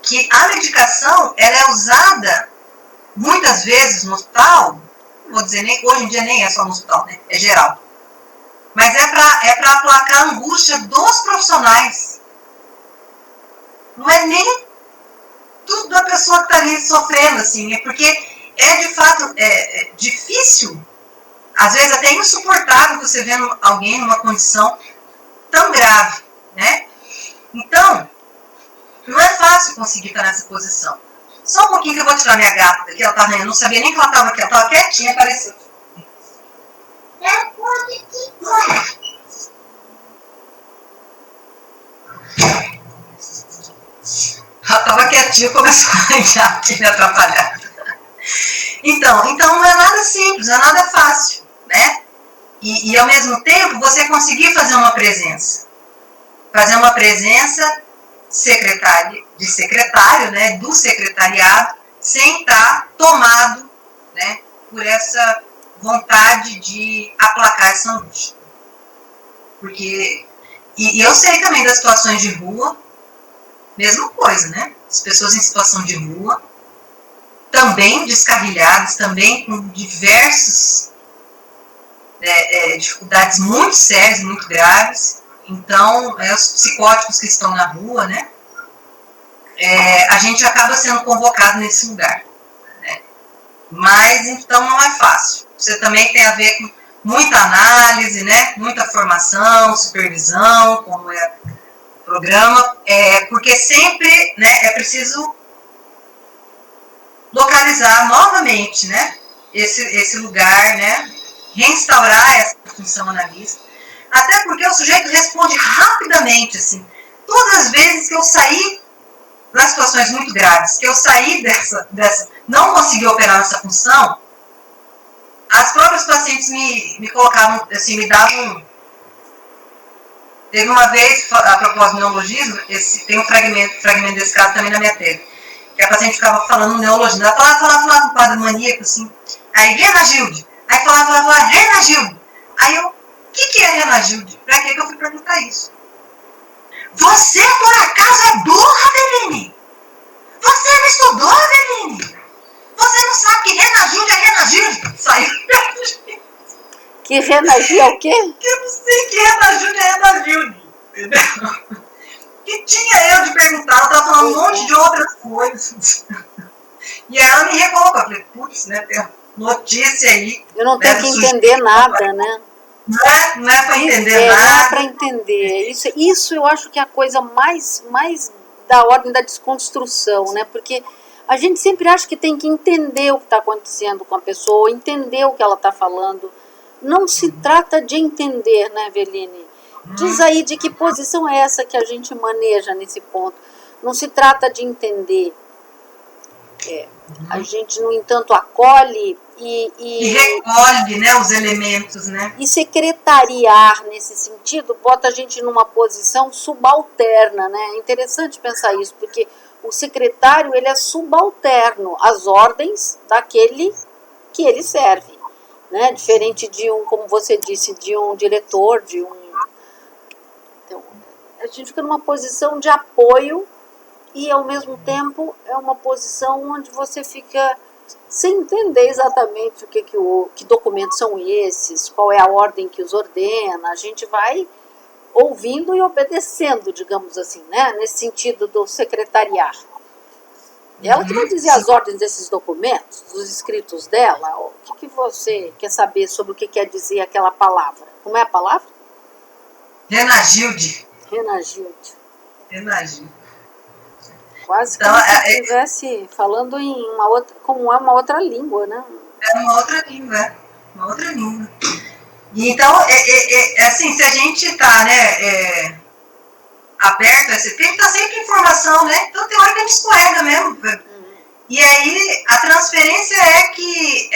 que a medicação, ela é usada muitas vezes no hospital, não vou dizer, hoje em dia nem é só no hospital, né? É geral. Mas é para aplacar a angústia dos profissionais. Não é nem tudo da pessoa que está ali sofrendo, assim, é porque de fato difícil, às vezes até insuportável você vendo alguém numa condição tão grave, né? Então, não é fácil conseguir estar nessa posição. Só um pouquinho que eu vou tirar minha gata daqui, ela tá arranhando, não sabia nem que ela estava aqui, ela estava quietinha, apareceu. Ela estava quietinha e começou a arranjar aqui, me atrapalhar. Então não é nada simples, não é nada fácil, né? E ao mesmo tempo você conseguir fazer uma presença de secretário, né, do secretariado, sem estar tomado, né, por essa vontade de aplacar essa angústia. Porque, e eu sei também das situações de rua, mesma coisa, né? As pessoas em situação de rua, também descarrilhadas, também com diversas dificuldades muito sérias, muito graves. Então, os psicóticos que estão na rua, né? A gente acaba sendo convocado nesse lugar, né? Mas, então, não é fácil. Você também tem a ver com muita análise, né? Muita formação, supervisão, como é o programa, porque sempre, né, é preciso localizar novamente, né, esse lugar, né, reinstaurar essa função analista, até porque o sujeito responde rapidamente, assim. Todas as vezes que eu saí, nas situações muito graves, que eu saí dessa não consegui operar nessa função, as próprias pacientes me colocavam, assim, me davam. Teve uma vez, a propósito do neologismo, tem um fragmento desse caso também na minha tese, que a paciente ficava falando neologismo. Ela falava com um quadro maníaco, assim. Aí, Renagilde. Aí falava, Renagilde. Aí eu, o que é Renagilde? Pra que eu fui perguntar isso? Você, por acaso, é burra, Adeline? Você não estudou, Adeline? Você não sabe que Renagilde é Renagilde? Saiu. Que Renagilde é o quê? Que eu não sei que Renagilde é Renagilde. Entendeu? Que tinha eu de perguntar, ela estava falando um monte de outras coisas. E aí ela me recolocou. Eu falei, putz, né, tem notícia aí. Eu não tenho que entender nada, né? Não é para entender nada. Não é para entender. Isso eu acho que é a coisa mais da ordem da desconstrução, né? Porque a gente sempre acha que tem que entender o que está acontecendo com a pessoa, entender o que ela está falando. Não se trata de entender, né, Eveline? Diz aí de que posição é essa que a gente maneja nesse ponto. Não se trata de entender. A gente, no entanto, acolhe e recolhe, né, os elementos, né? E secretariar, nesse sentido, bota a gente numa posição subalterna, né? É interessante pensar isso, porque o secretário, ele é subalterno às ordens daquele que ele serve, né? Diferente de como você disse, de um diretor, Então, a gente fica numa posição de apoio e, ao mesmo tempo, é uma posição onde você fica sem entender exatamente que documentos são esses, qual é a ordem que os ordena. A gente vai ouvindo e obedecendo, digamos assim, né? Nesse sentido do secretariar. Ela que vai dizer as ordens desses documentos, dos escritos dela. O que você quer saber sobre o que quer dizer aquela palavra? Como é a palavra? Renagilde. Quase como se estivesse falando em uma outra, como é uma outra língua, né? É uma outra língua. E então, assim, se a gente está, né, aberto a esse tempo, está sempre informação, né? Então tem hora que a gente escorrega mesmo. E aí a transferência é que,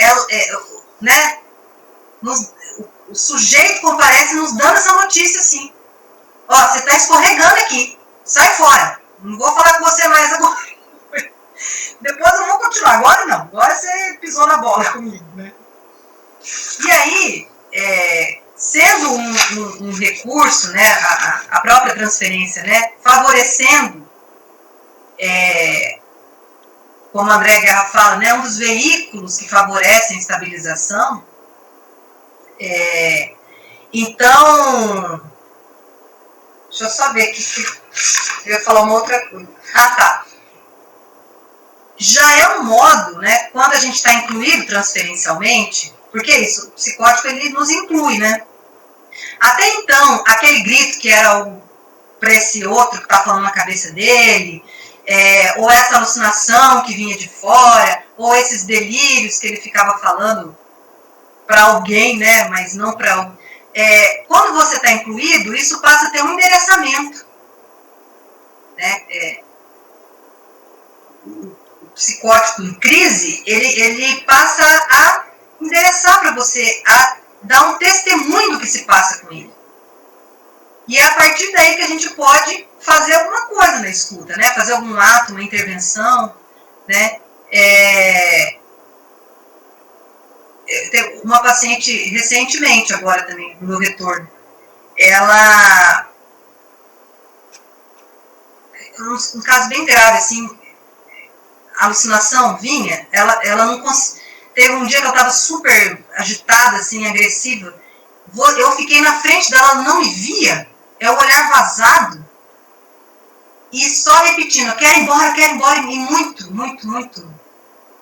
né, o sujeito comparece nos dando essa notícia assim. Ó, você está escorregando aqui, sai fora. Não vou falar com você mais agora. Depois eu vou continuar. Agora não, agora você pisou na bola comigo, né? E aí, sendo um recurso, né, a própria transferência, né, favorecendo, como a André Guerra fala, né, um dos veículos que favorecem a estabilização, então, deixa eu só ver aqui se eu ia falar uma outra coisa. Ah, tá. Já é um modo, né, quando a gente está incluído transferencialmente, porque isso, o psicótico ele nos inclui, né? Até então, aquele grito que era para esse outro que está falando na cabeça dele, ou essa alucinação que vinha de fora, ou esses delírios que ele ficava falando para alguém, né, mas não para... quando você está incluído, isso passa a ter um endereçamento, né? O psicótico em crise, ele passa a endereçar para você, a dar um testemunho do que se passa com ele. E é a partir daí que a gente pode fazer alguma coisa na escuta, né? Fazer algum ato, uma intervenção, né? Tem uma paciente recentemente, agora também, no meu retorno, ela, um caso bem grave, assim, a alucinação vinha, ela não conseguia. Teve um dia que eu estava super agitada, assim, agressiva. Eu fiquei na frente dela, ela não me via. É o olhar vazado. E só repetindo, quero ir embora. E muito, muito, muito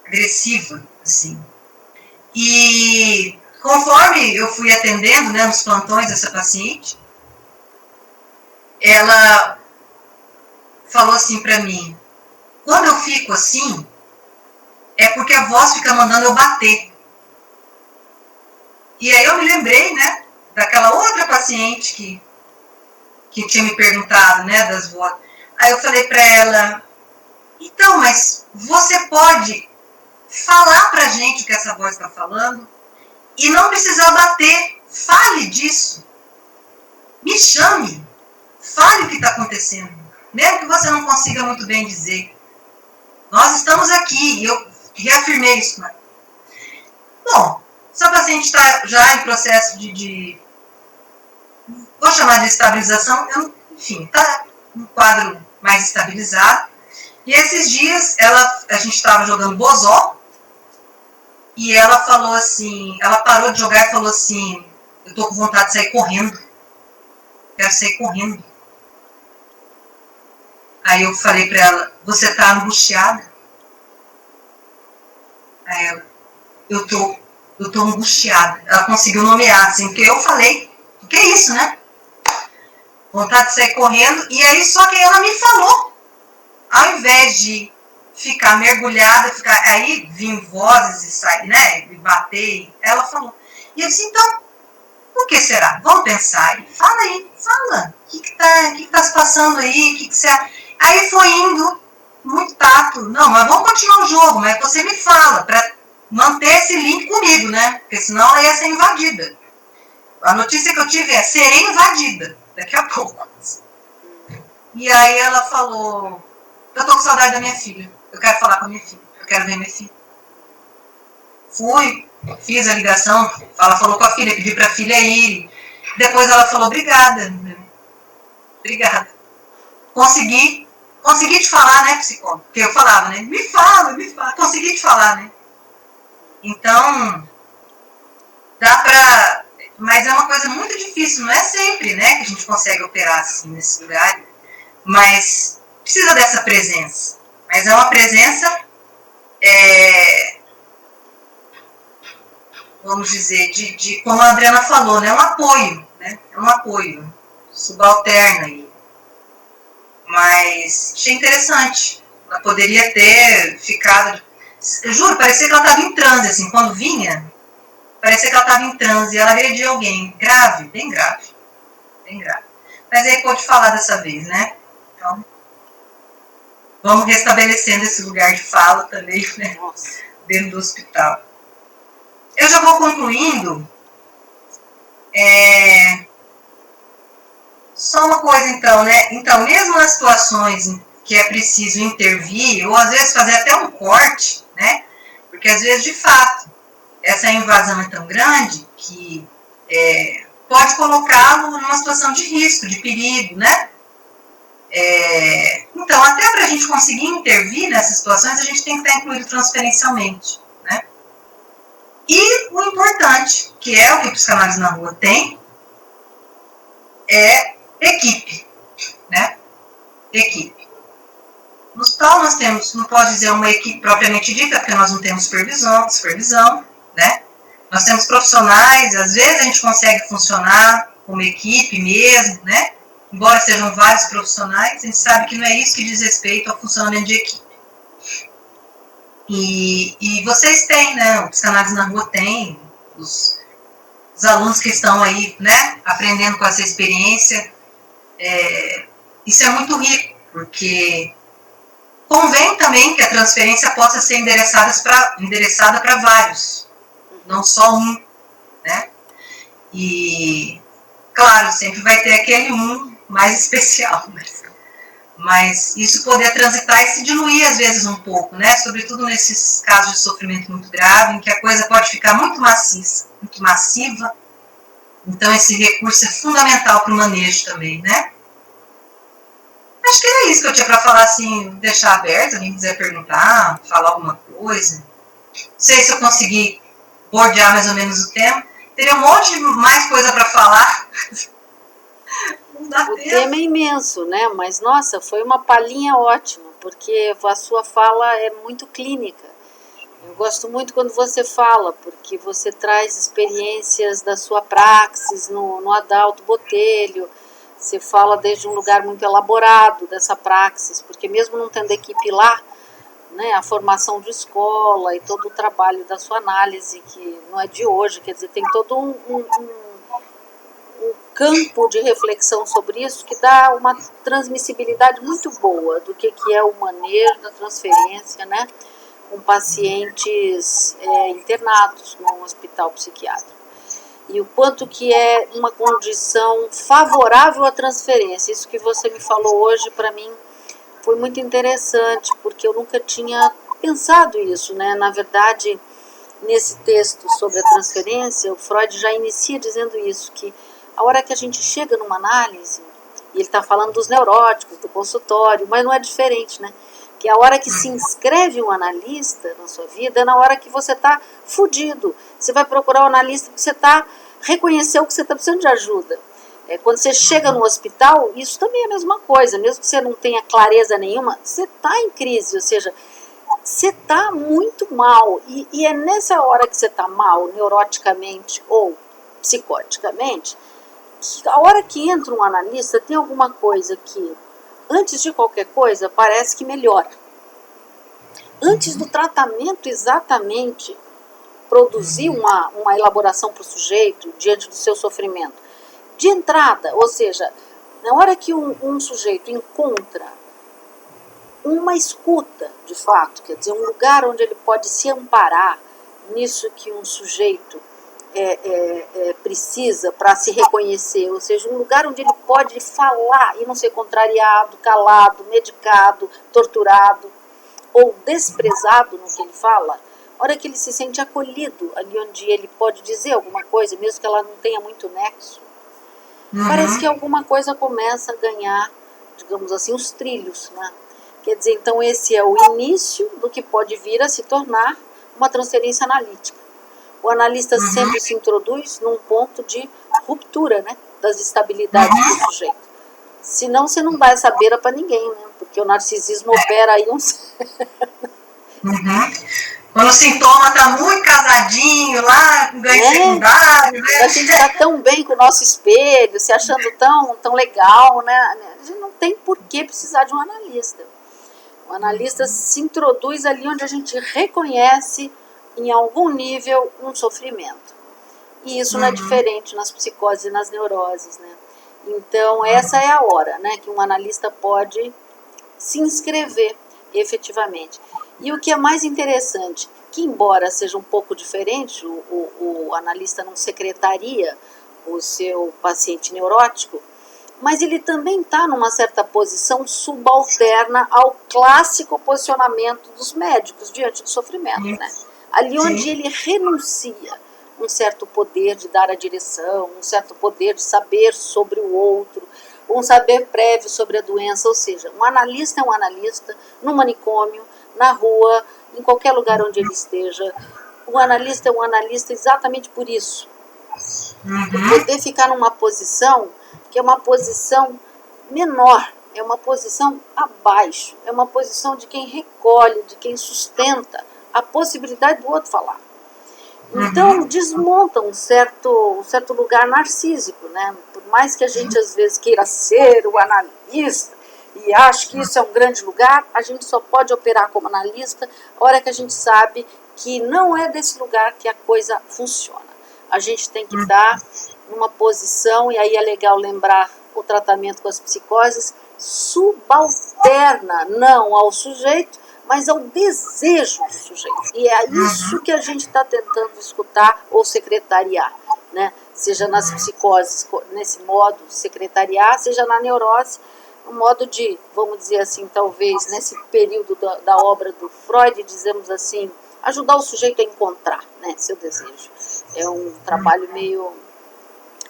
agressiva, assim. E conforme eu fui atendendo, né, nos plantões dessa paciente, ela falou assim para mim, quando eu fico assim, é porque a voz fica mandando eu bater. E aí eu me lembrei, né, daquela outra paciente que tinha me perguntado, né, das vozes. Aí eu falei para ela, então, mas você pode falar pra gente o que essa voz está falando e não precisar bater. Fale disso. Me chame. Fale o que está acontecendo. Mesmo que você não consiga muito bem dizer. Nós estamos aqui. E eu reafirmei isso. Bom, se a paciente está já em processo vou chamar de estabilização, enfim, está um quadro mais estabilizado. E esses dias, a gente estava jogando bozó, e ela falou assim, ela parou de jogar e falou assim, eu tô com vontade de sair correndo. Quero sair correndo. Aí eu falei para ela, você tá angustiada? Aí ela, eu tô angustiada. Ela conseguiu nomear, assim, porque eu falei, o que é isso, né? Vontade de sair correndo, e aí só que ela me falou, ao invés de ficar mergulhada, aí vim vozes e sair, né, e bater, ela falou. E eu disse, então, por que será? Vamos pensar. E fala aí, fala. O que tá se passando aí? O que você... Aí foi indo, muito tato. Não, mas vamos continuar o jogo, mas você me fala, para manter esse link comigo, né? Porque senão ela ia ser invadida. A notícia que eu tive é, serei invadida, daqui a pouco. E aí ela falou, eu tô com saudade da minha filha. Eu quero falar com a minha filha. Eu quero ver minha filha. Fui, fiz a ligação. Ela falou com a filha, pedi pra filha ir. Depois ela falou, obrigada. Obrigada. Consegui te falar, né, psicólogo? Porque eu falava, né? Me fala. Consegui te falar, né? Então, dá pra... Mas é uma coisa muito difícil. Não é sempre, né, que a gente consegue operar assim, nesse lugar. Mas precisa dessa presença. Mas é uma presença, vamos dizer, de como a Adriana falou, né? Um apoio, né? É um apoio, subalterno aí. Mas achei interessante. Ela poderia ter ficado... Eu juro, parecia que ela estava em transe, assim, quando vinha, parecia que ela estava em transe e ela agredia alguém. Grave, bem grave. Bem grave. Mas aí pode falar dessa vez, né? Então... Vamos restabelecendo esse lugar de fala também, né? Dentro do hospital. Eu já vou concluindo, Só uma coisa, então, né? Então, mesmo nas situações em que é preciso intervir, ou às vezes fazer até um corte, né? Porque às vezes, de fato, essa invasão é tão grande que pode colocá-lo numa situação de risco, de perigo, né? Então, até para a gente conseguir intervir nessas situações, a gente tem que estar incluído transferencialmente, né? E o importante, que é o que o Psicanálise na Rua tem, é equipe, né? Equipe. No hospital nós temos, não pode dizer uma equipe propriamente dita, porque nós não temos supervisão, né? Nós temos profissionais, às vezes a gente consegue funcionar como equipe mesmo, né? Embora sejam vários profissionais, a gente sabe que não é isso que diz respeito ao funcionamento de equipe. E vocês têm, né? O Psicanálise na Rua tem, os alunos que estão aí, né? Aprendendo com essa experiência. Isso é muito rico, porque convém também que a transferência possa ser endereçada para vários, não só um, né? E, claro, sempre vai ter aquele um mais especial, mas isso poder transitar e se diluir às vezes um pouco, né? Sobretudo nesses casos de sofrimento muito grave, em que a coisa pode ficar muito maciça, muito massiva. Então esse recurso é fundamental para o manejo também, né? Acho que era isso que eu tinha para falar, assim, deixar aberto, alguém quiser perguntar, falar alguma coisa. Não sei se eu consegui bordear mais ou menos o tema. Teria um monte de mais coisa para falar. Não dá O tempo. tema é imenso, né? Mas, nossa, foi uma palhinha ótima, porque a sua fala é muito clínica. Eu gosto muito quando você fala, porque você traz experiências da sua praxis no Adalto Botelho. Você fala desde um lugar muito elaborado dessa praxis, porque mesmo não tendo equipe lá, né, a formação de escola e todo o trabalho da sua análise, que não é de hoje, quer dizer, tem todo um campo de reflexão sobre isso que dá uma transmissibilidade muito boa do que é o manejo da transferência, né, com pacientes internados no hospital psiquiátrico. E o quanto que é uma condição favorável à transferência. Isso que você me falou hoje, para mim, foi muito interessante, porque eu nunca tinha pensado isso, né? Na verdade, nesse texto sobre a transferência, o Freud já inicia dizendo isso, que a hora que a gente chega numa análise, e ele está falando dos neuróticos, do consultório, mas não é diferente, né? Que a hora que se inscreve um analista na sua vida é na hora que você está fudido. Você vai procurar um analista porque você reconheceu que você está precisando de ajuda. Quando você chega no hospital, isso também é a mesma coisa. Mesmo que você não tenha clareza nenhuma, você está em crise, ou seja, você está muito mal. E é nessa hora que você está mal, neuroticamente ou psicoticamente, que a hora que entra um analista, tem alguma coisa que, antes de qualquer coisa, parece que melhora. Antes do tratamento exatamente produzir uma elaboração para o sujeito diante do seu sofrimento. De entrada, ou seja, na hora que um sujeito encontra uma escuta, de fato, quer dizer, um lugar onde ele pode se amparar nisso que um sujeito precisa para se reconhecer, ou seja, um lugar onde ele pode falar e não ser contrariado, calado, medicado, torturado ou desprezado no que ele fala, a hora que ele se sente acolhido, ali onde ele pode dizer alguma coisa, mesmo que ela não tenha muito nexo, parece que alguma coisa começa a ganhar, digamos assim, os trilhos, né? Quer dizer, então esse é o início do que pode vir a se tornar uma transferência analítica. O analista sempre se introduz num ponto de ruptura, né, das estabilidades do sujeito. Senão você não dá essa beira para ninguém, né? Porque o narcisismo opera aí Quando o sintoma está muito casadinho lá, com ganho secundário, né? A gente está tão bem com o nosso espelho, se achando tão legal, né? A gente não tem por que precisar de um analista. O analista se introduz ali onde a gente reconhece, em algum nível, um sofrimento. E isso não é diferente nas psicoses e nas neuroses, né? Então, essa é a hora, né, que um analista pode se inscrever efetivamente. E o que é mais interessante, que embora seja um pouco diferente, o analista não secretaria o seu paciente neurótico, mas ele também está numa certa posição subalterna ao clássico posicionamento dos médicos diante do sofrimento, né? Ali onde ele renuncia um certo poder de dar a direção, um certo poder de saber sobre o outro, um saber prévio sobre a doença, ou seja, um analista é um analista no manicômio, na rua, em qualquer lugar onde ele esteja. O analista é um analista exatamente por isso. Poder ficar numa posição que é uma posição menor, é uma posição abaixo, é uma posição de quem recolhe, de quem sustenta a possibilidade do outro falar. Então, desmonta um certo lugar narcísico, né? Por mais que a gente às vezes queira ser o analista e ache que isso é um grande lugar, a gente só pode operar como analista a hora que a gente sabe que não é desse lugar que a coisa funciona. A gente tem que estar numa posição, e aí é legal lembrar o tratamento com as psicoses, subalterna, não ao sujeito, mas ao desejo do sujeito. E é isso que a gente está tentando escutar ou secretariar, né? Seja nas psicoses, nesse modo secretariar, seja na neurose, um modo de, vamos dizer assim, talvez nesse período da obra do Freud, dizemos assim, ajudar o sujeito a encontrar, né, seu desejo. É um trabalho meio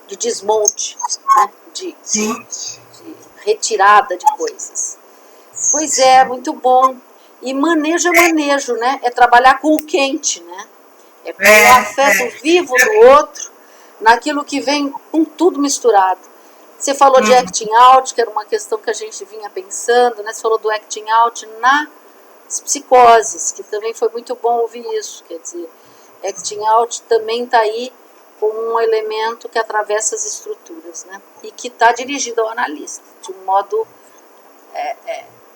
de desmonte, né, de retirada de coisas. Pois é, muito bom. E manejo é manejo, né? É trabalhar com o quente, né? É com o afeto vivo do outro, naquilo que vem com tudo misturado. Você falou de acting out, que era uma questão que a gente vinha pensando, né? Você falou do acting out nas psicoses, que também foi muito bom ouvir isso. Quer dizer, acting out também está aí como um elemento que atravessa as estruturas, né? E que está dirigido ao analista, de um modo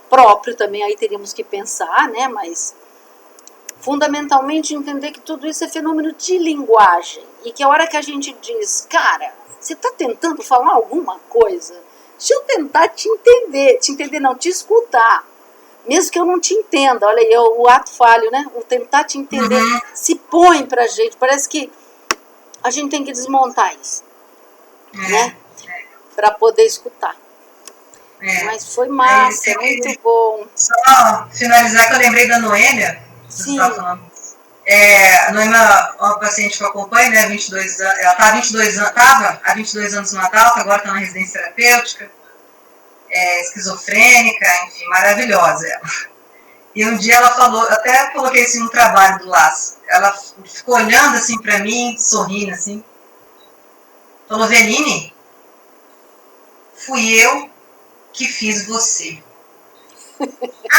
próprio também, aí teríamos que pensar, né? Mas fundamentalmente entender que tudo isso é fenômeno de linguagem e que a hora que a gente diz, cara, você está tentando falar alguma coisa? Deixa eu tentar te entender não, te escutar, mesmo que eu não te entenda. Olha aí, o ato falho, né? O tentar te entender se põe pra gente, parece que a gente tem que desmontar isso, né? Para poder escutar. Mas foi massa, muito bom. Só finalizar que eu lembrei da Noêmia, você estava falando. A Noêmia, uma paciente que eu acompanho, né, 22 anos, ela estava há 22 anos no Natal, agora está na residência terapêutica, esquizofrênica, enfim, maravilhosa ela. E um dia ela falou, até coloquei assim no trabalho do Laço, ela ficou olhando assim para mim, sorrindo assim, falou, Veline, fui eu que fiz você.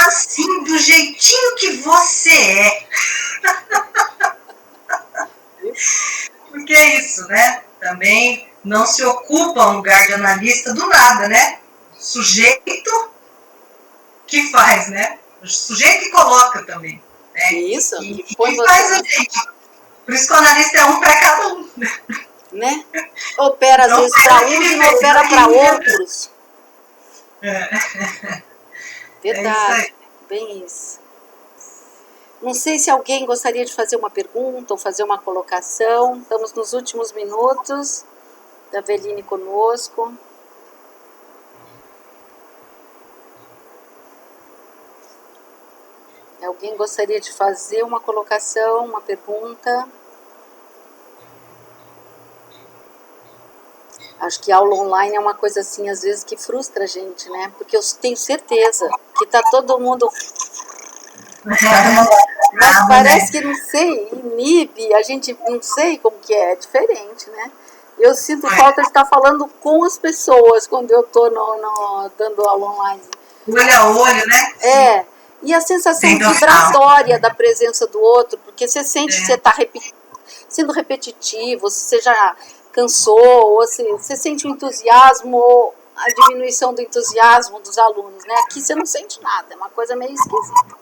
Assim, do jeitinho que você é. Porque é isso, né? Também não se ocupa um lugar de analista do nada, né? O sujeito que faz, né? O sujeito que coloca também. Né? Isso. E que faz a gente. Por isso que o analista é um para cada um. Né? Opera às vezes para uns e não opera para outros. Verdade, bem isso. Não sei se alguém gostaria de fazer uma pergunta ou fazer uma colocação. Estamos nos últimos minutos da Veline conosco. Alguém gostaria de fazer uma colocação, uma pergunta? Acho que aula online é uma coisa assim, às vezes, que frustra a gente, né? Porque eu tenho certeza que tá todo mundo... Mas parece que, não sei, inibe, a gente não sei como que é diferente, né? Eu sinto falta de estar falando com as pessoas quando eu tô dando aula online. Olho a olho, né? E a sensação vibratória da presença do outro, porque você sente que você está sendo repetitivo, você já cansou, ou assim, você sente o entusiasmo ou a diminuição do entusiasmo dos alunos, né? Aqui você não sente nada, é uma coisa meio esquisita.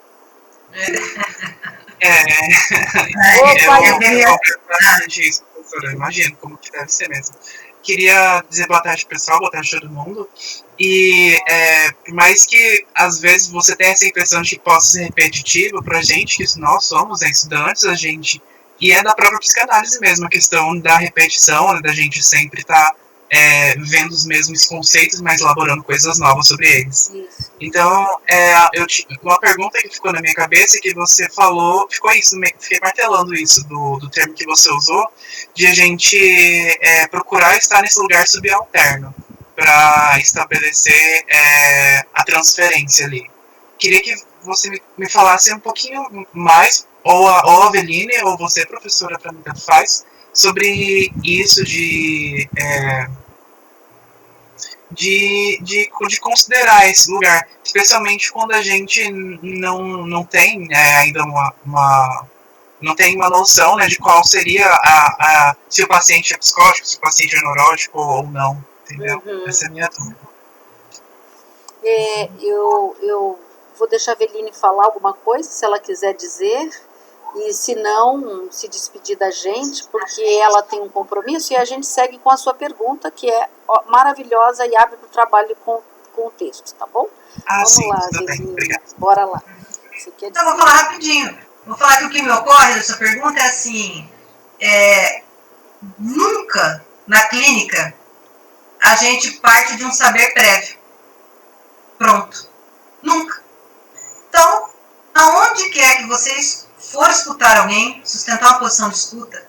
Eu imagino como que deve ser mesmo. Queria dizer boa tarde, pessoal, boa tarde a todo mundo. E por mais que às vezes você tenha essa impressão de que possa ser repetitivo pra gente, que nós somos estudantes, a gente E é da própria psicanálise mesmo, a questão da repetição, né, da gente sempre estar vendo os mesmos conceitos, mas elaborando coisas novas sobre eles. Isso. Então, uma pergunta que ficou na minha cabeça é que você falou, ficou isso, fiquei martelando isso do termo que você usou, de a gente procurar estar nesse lugar subalterno para estabelecer a transferência ali. Queria que você me falasse um pouquinho mais, ou a Aveline, ou você, professora, para mim tanto faz, sobre isso de considerar esse lugar, especialmente quando a gente não tem ainda não tem uma noção, né, de qual seria se o paciente é psicótico, se o paciente é neurótico ou não, entendeu? Uhum. Essa é a minha dúvida. Eu vou deixar a Aveline falar alguma coisa, se ela quiser dizer, e se não, se despedir da gente, porque ela tem um compromisso, e a gente segue com a sua pergunta, que é maravilhosa e abre para o trabalho com o texto, tá bom? Vamos sim, lá, tudo bem, obrigado. Bora lá. Você quer dizer? Então, vou falar rapidinho. Vou falar que o que me ocorre dessa pergunta é assim, nunca na clínica a gente parte de um saber prévio. Pronto. Nunca. Então, aonde quer que vocês for escutar alguém, sustentar uma posição de escuta,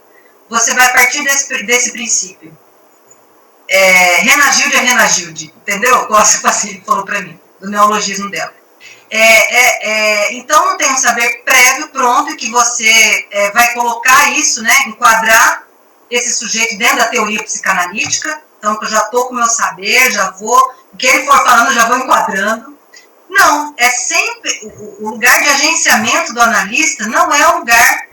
você vai partir desse princípio. Rena Gilde é Rena Gilde, entendeu? Como essa paciente falou para mim, do neologismo dela. Então, não tem um saber prévio pronto que você vai colocar isso, né, enquadrar esse sujeito dentro da teoria psicanalítica. Então, eu já estou com o meu saber, já vou, o que ele for falando, eu já vou enquadrando. Não, é sempre, o lugar de agenciamento do analista não é o lugar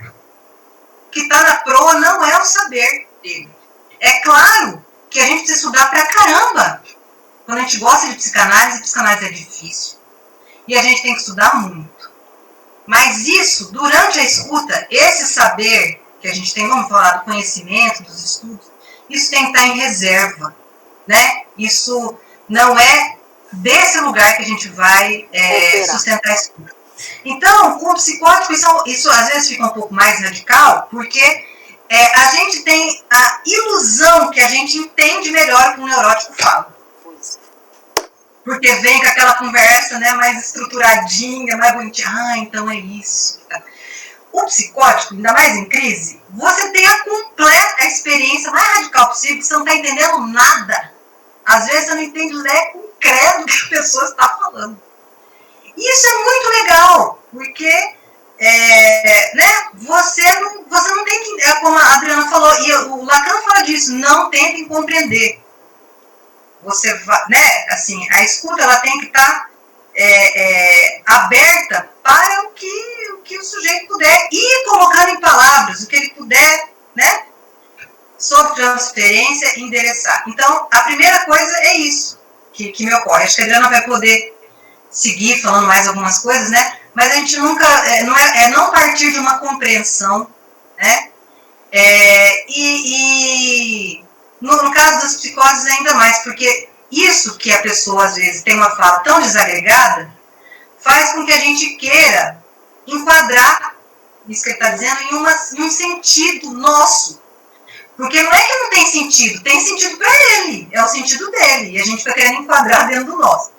que está na proa, não é o saber dele. É claro que a gente precisa estudar pra caramba. Quando a gente gosta de psicanálise é difícil. E a gente tem que estudar muito. Mas isso, durante a escuta, esse saber que a gente tem, vamos falar do conhecimento, dos estudos, isso tem que estar em reserva, né? Isso não é desse lugar que a gente vai sustentar a escuta. Então, com o psicótico, isso às vezes fica um pouco mais radical, porque a gente tem a ilusão que a gente entende melhor o que um neurótico fala. Porque vem com aquela conversa, né, mais estruturadinha, mais bonitinha. Então é isso. O psicótico, ainda mais em crise, você tem a completa experiência mais radical possível, que você não está entendendo nada. Às vezes você não entende o com credo que a pessoa está falando. E isso é muito legal, porque né, você não tem que, como a Adriana falou, e o Lacan fala disso, não tentem compreender. Você vai, né, assim, a escuta ela tem que estar aberta para o que o sujeito puder ir colocando em palavras, o que ele puder, né, sob transferência, endereçar. Então, a primeira coisa é isso que me ocorre. Acho que a Adriana vai poder seguir falando mais algumas coisas, né, mas a gente nunca, não partir de uma compreensão, né, no caso das psicoses ainda mais, porque isso que a pessoa às vezes tem uma fala tão desagregada, faz com que a gente queira enquadrar isso que ele está dizendo em um sentido nosso. Porque não é que não tem sentido para ele, é o sentido dele, e a gente fica querendo enquadrar dentro do nosso.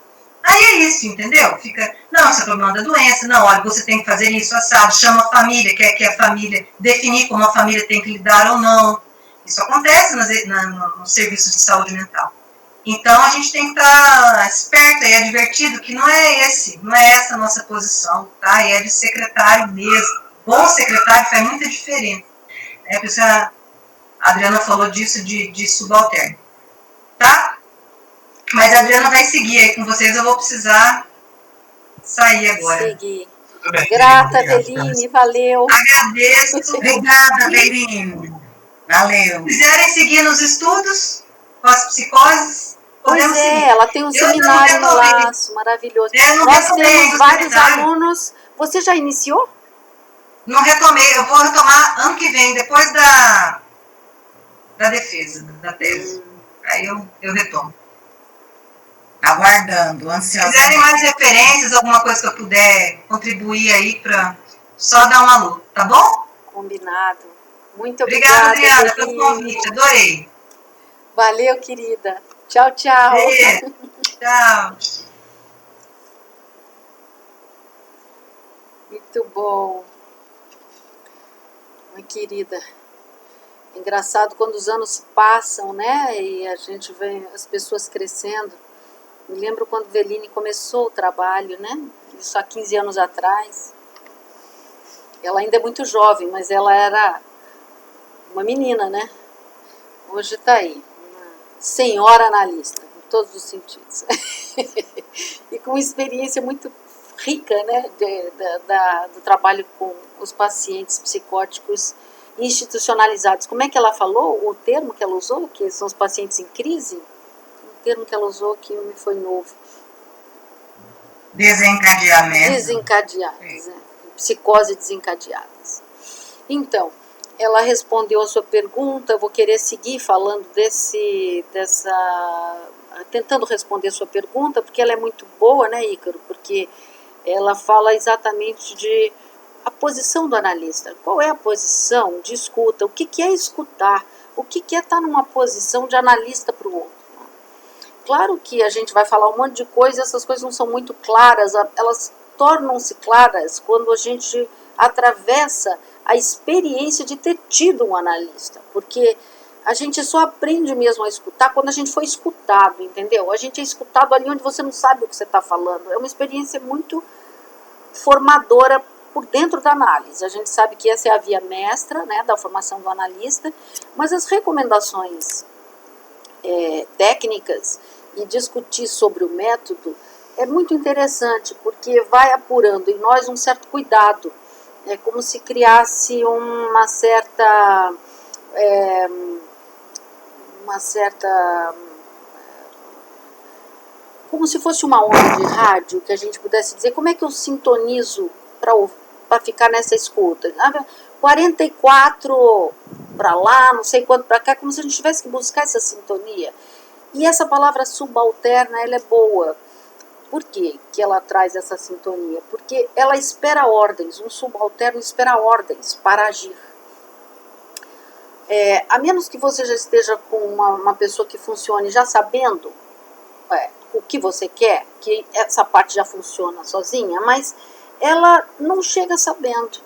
Aí é isso, entendeu? Fica, não, isso é problema da doença, não, olha, você tem que fazer isso assado, chama a família, quer que a família definir como a família tem que lidar ou não. Isso acontece nos serviços de saúde mental. Então, a gente tem que estar esperto e advertido que não é essa a nossa posição, tá? E é de secretário mesmo. Bom secretário faz muita diferença. Por isso a Adriana falou disso de subalterno. Tá? Mas a Adriana vai seguir aí com vocês, eu vou precisar sair agora. Seguir. Grata, Aveline, valeu. Agradeço. Obrigada, Aveline. Valeu. Se quiserem seguir nos estudos com as psicoses, podemos seguir. Ela tem um seminário no Laço, maravilhoso. Nós temos vários alunos. Você já iniciou? Não retomei, eu vou retomar ano que vem, depois da defesa, da tese. Aí eu retomo. Aguardando, ansiosa. Se quiserem mais referências, alguma coisa que eu puder contribuir aí, só dar um alô, tá bom? Combinado. Muito Obrigada, obrigada, Adriana, pelo Beline. convite. Adorei. Valeu, querida. Tchau, tchau. Beijo. Tchau. Muito bom. Minha querida. Engraçado quando os anos passam, né? E a gente vê as pessoas crescendo. Me lembro quando Veline começou o trabalho, né? Isso há 15 anos atrás. Ela ainda é muito jovem, mas ela era uma menina, né? Hoje está aí, uma senhora analista, em todos os sentidos. E com uma experiência muito rica, né? Do trabalho com os pacientes psicóticos institucionalizados. Como é que ela falou? O termo que ela usou, que são os pacientes em crise? O termo que ela usou que me foi novo. Desencadeamento. Desencadeadas, né? Psicose desencadeadas. Então, ela respondeu a sua pergunta. Eu vou querer seguir falando tentando responder a sua pergunta, porque ela é muito boa, né, Ícaro? Porque ela fala exatamente de a posição do analista. Qual é a posição de escuta? O que é escutar? O que é estar numa posição de analista para o outro? Claro que a gente vai falar um monte de coisa, essas coisas não são muito claras, elas tornam-se claras quando a gente atravessa a experiência de ter tido um analista, porque a gente só aprende mesmo a escutar quando a gente foi escutado, entendeu? A gente é escutado ali onde você não sabe o que você está falando. É uma experiência muito formadora por dentro da análise. A gente sabe que essa é a via mestra, né, da formação do analista, mas as recomendações técnicas e discutir sobre o método é muito interessante, porque vai apurando em nós um certo cuidado. É como se criasse uma certa como se fosse uma onda de rádio, que a gente pudesse dizer, como é que eu sintonizo para ficar nessa escuta? 44 para lá, não sei quanto para cá, como se a gente tivesse que buscar essa sintonia. E essa palavra subalterna, ela é boa. Por quê que ela traz essa sintonia? Porque ela espera ordens, um subalterno espera ordens para agir. A menos que você já esteja com uma pessoa que funcione já sabendo o que você quer, que essa parte já funciona sozinha, mas ela não chega sabendo.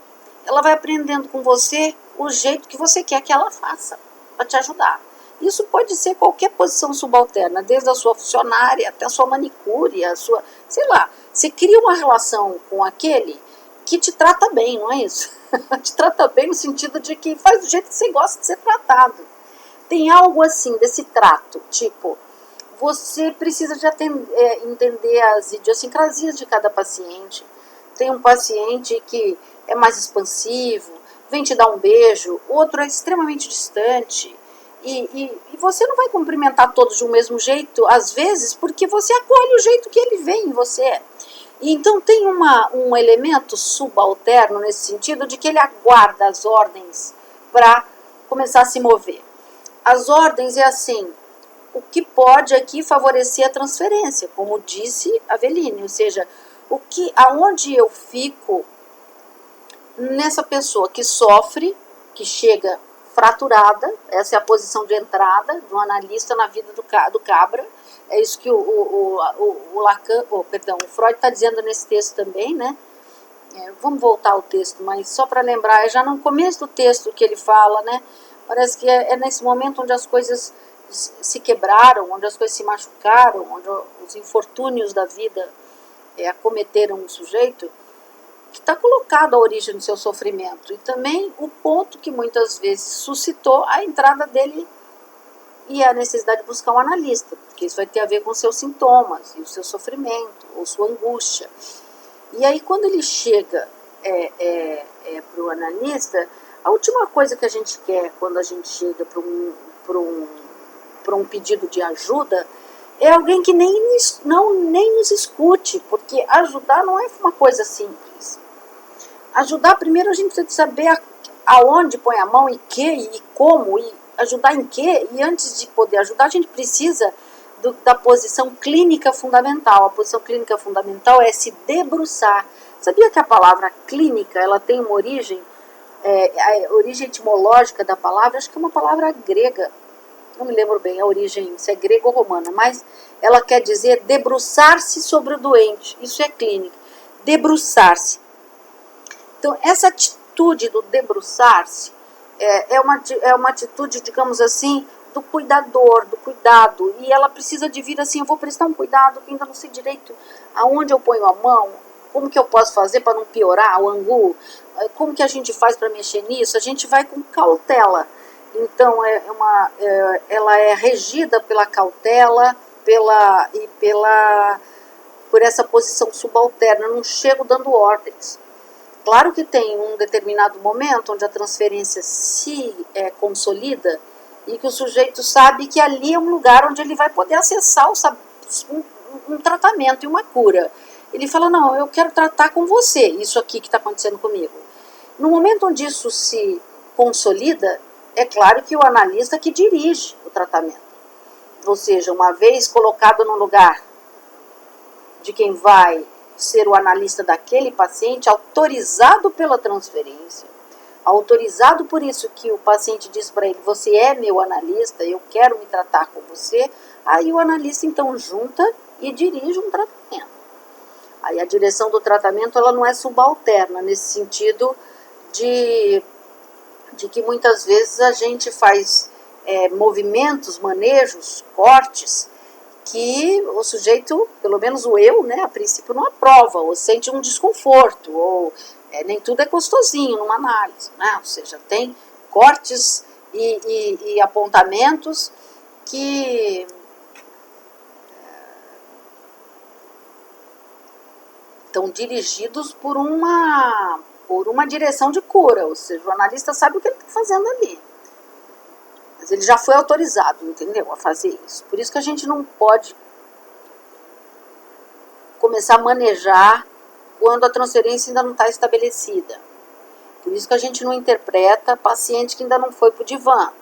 Ela vai aprendendo com você o jeito que você quer que ela faça, para te ajudar. Isso pode ser qualquer posição subalterna, desde a sua funcionária até a sua manicure, a sua, sei lá. Você cria uma relação com aquele que te trata bem, não é isso? Te trata bem no sentido de que faz do jeito que você gosta de ser tratado. Tem algo assim, desse trato, tipo, você precisa de entender as idiosincrasias de cada paciente. Tem um paciente que é mais expansivo, vem te dar um beijo, outro é extremamente distante. E você não vai cumprimentar todos de um mesmo jeito, às vezes, porque você acolhe o jeito que ele vê em você. E então tem um elemento subalterno nesse sentido de que ele aguarda as ordens para começar a se mover. As ordens é assim, o que pode aqui favorecer a transferência, como disse a Veline, ou seja, aonde eu fico nessa pessoa que sofre, que chega fraturada, essa é a posição de entrada do analista na vida do cabra. É isso que o Freud está dizendo nesse texto também, né? Vamos voltar ao texto, mas só para lembrar, é já no começo do texto que ele fala, né? Parece que é nesse momento onde as coisas se quebraram, onde as coisas se machucaram, onde os infortúnios da vida acometeram o sujeito, que está colocado a origem do seu sofrimento. E também o ponto que muitas vezes suscitou a entrada dele e a necessidade de buscar um analista, porque isso vai ter a ver com seus sintomas, e o seu sofrimento, ou sua angústia. E aí, quando ele chega para o analista, a última coisa que a gente quer quando a gente chega para um pedido de ajuda é alguém que nem nos escute, porque ajudar não é uma coisa simples. Ajudar, primeiro a gente precisa saber aonde põe a mão e como, e ajudar em quê, e antes de poder ajudar a gente precisa da posição clínica fundamental. A posição clínica fundamental é se debruçar. Sabia que a palavra clínica ela tem uma origem a origem etimológica da palavra, acho que é uma palavra grega, não me lembro bem a origem, se é grega ou romana, mas ela quer dizer debruçar-se sobre o doente, isso é clínica, debruçar-se. Então, essa atitude do debruçar-se é uma atitude, digamos assim, do cuidador, do cuidado, e ela precisa de vir assim, eu vou prestar um cuidado, que ainda não sei direito aonde eu ponho a mão, como que eu posso fazer para não piorar o angu, como que a gente faz para mexer nisso, a gente vai com cautela. Então, ela é regida pela cautela, por essa posição subalterna, eu não chego dando ordens. Claro que tem um determinado momento onde a transferência se consolida e que o sujeito sabe que ali é um lugar onde ele vai poder acessar um tratamento e uma cura. Ele fala, não, eu quero tratar com você, isso aqui que está acontecendo comigo. No momento onde isso se consolida, é claro que o analista que dirige o tratamento. Ou seja, uma vez colocado no lugar de quem vai ser o analista daquele paciente, autorizado pela transferência, autorizado por isso que o paciente diz para ele, você é meu analista, eu quero me tratar com você, aí o analista então junta e dirige um tratamento. Aí a direção do tratamento ela não é subalterna, nesse sentido de que muitas vezes a gente faz movimentos, manejos, cortes, que o sujeito, pelo menos o eu, né, a princípio não aprova, ou sente um desconforto, ou nem tudo é gostosinho numa análise, né? Ou seja, tem cortes e apontamentos que estão dirigidos por uma direção de cura, ou seja, o analista sabe o que ele está fazendo ali. Mas ele já foi autorizado, entendeu, a fazer isso. Por isso que a gente não pode começar a manejar quando a transferência ainda não está estabelecida. Por isso que a gente não interpreta paciente que ainda não foi para o divã.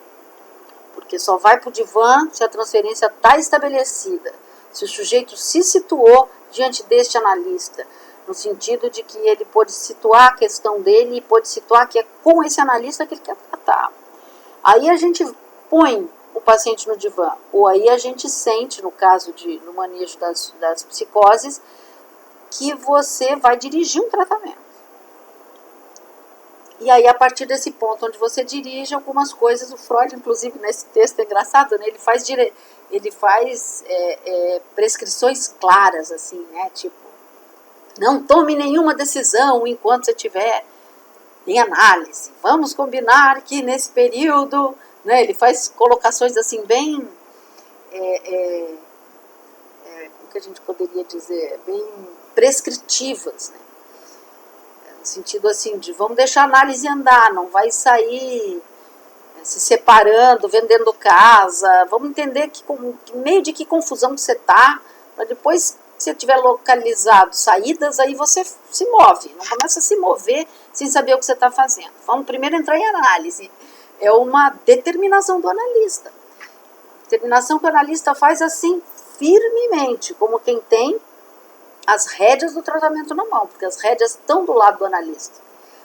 Porque só vai para o divã se a transferência está estabelecida. Se o sujeito se situou diante deste analista, no sentido de que ele pôde situar a questão dele e pôde situar que é com esse analista que ele quer tratar. Aí a gente põe o paciente no divã, ou aí a gente sente, no caso no manejo das psicoses, que você vai dirigir um tratamento. E aí, a partir desse ponto onde você dirige algumas coisas, o Freud, inclusive, nesse texto é engraçado, né? Ele faz prescrições claras, assim, né? Tipo, não tome nenhuma decisão enquanto você estiver em análise. Vamos combinar que nesse período, né? Ele faz colocações assim bem, como que a gente poderia dizer, bem prescritivas, né? No sentido assim de vamos deixar a análise andar, não vai sair se separando, vendendo casa, vamos entender que meio de que confusão que você está, para depois que você tiver localizado saídas, aí você se move, não começa a se mover sem saber o que você está fazendo. Vamos primeiro entrar em análise. É uma determinação do analista. Determinação que o analista faz assim, firmemente, como quem tem as rédeas do tratamento na mão, porque as rédeas estão do lado do analista,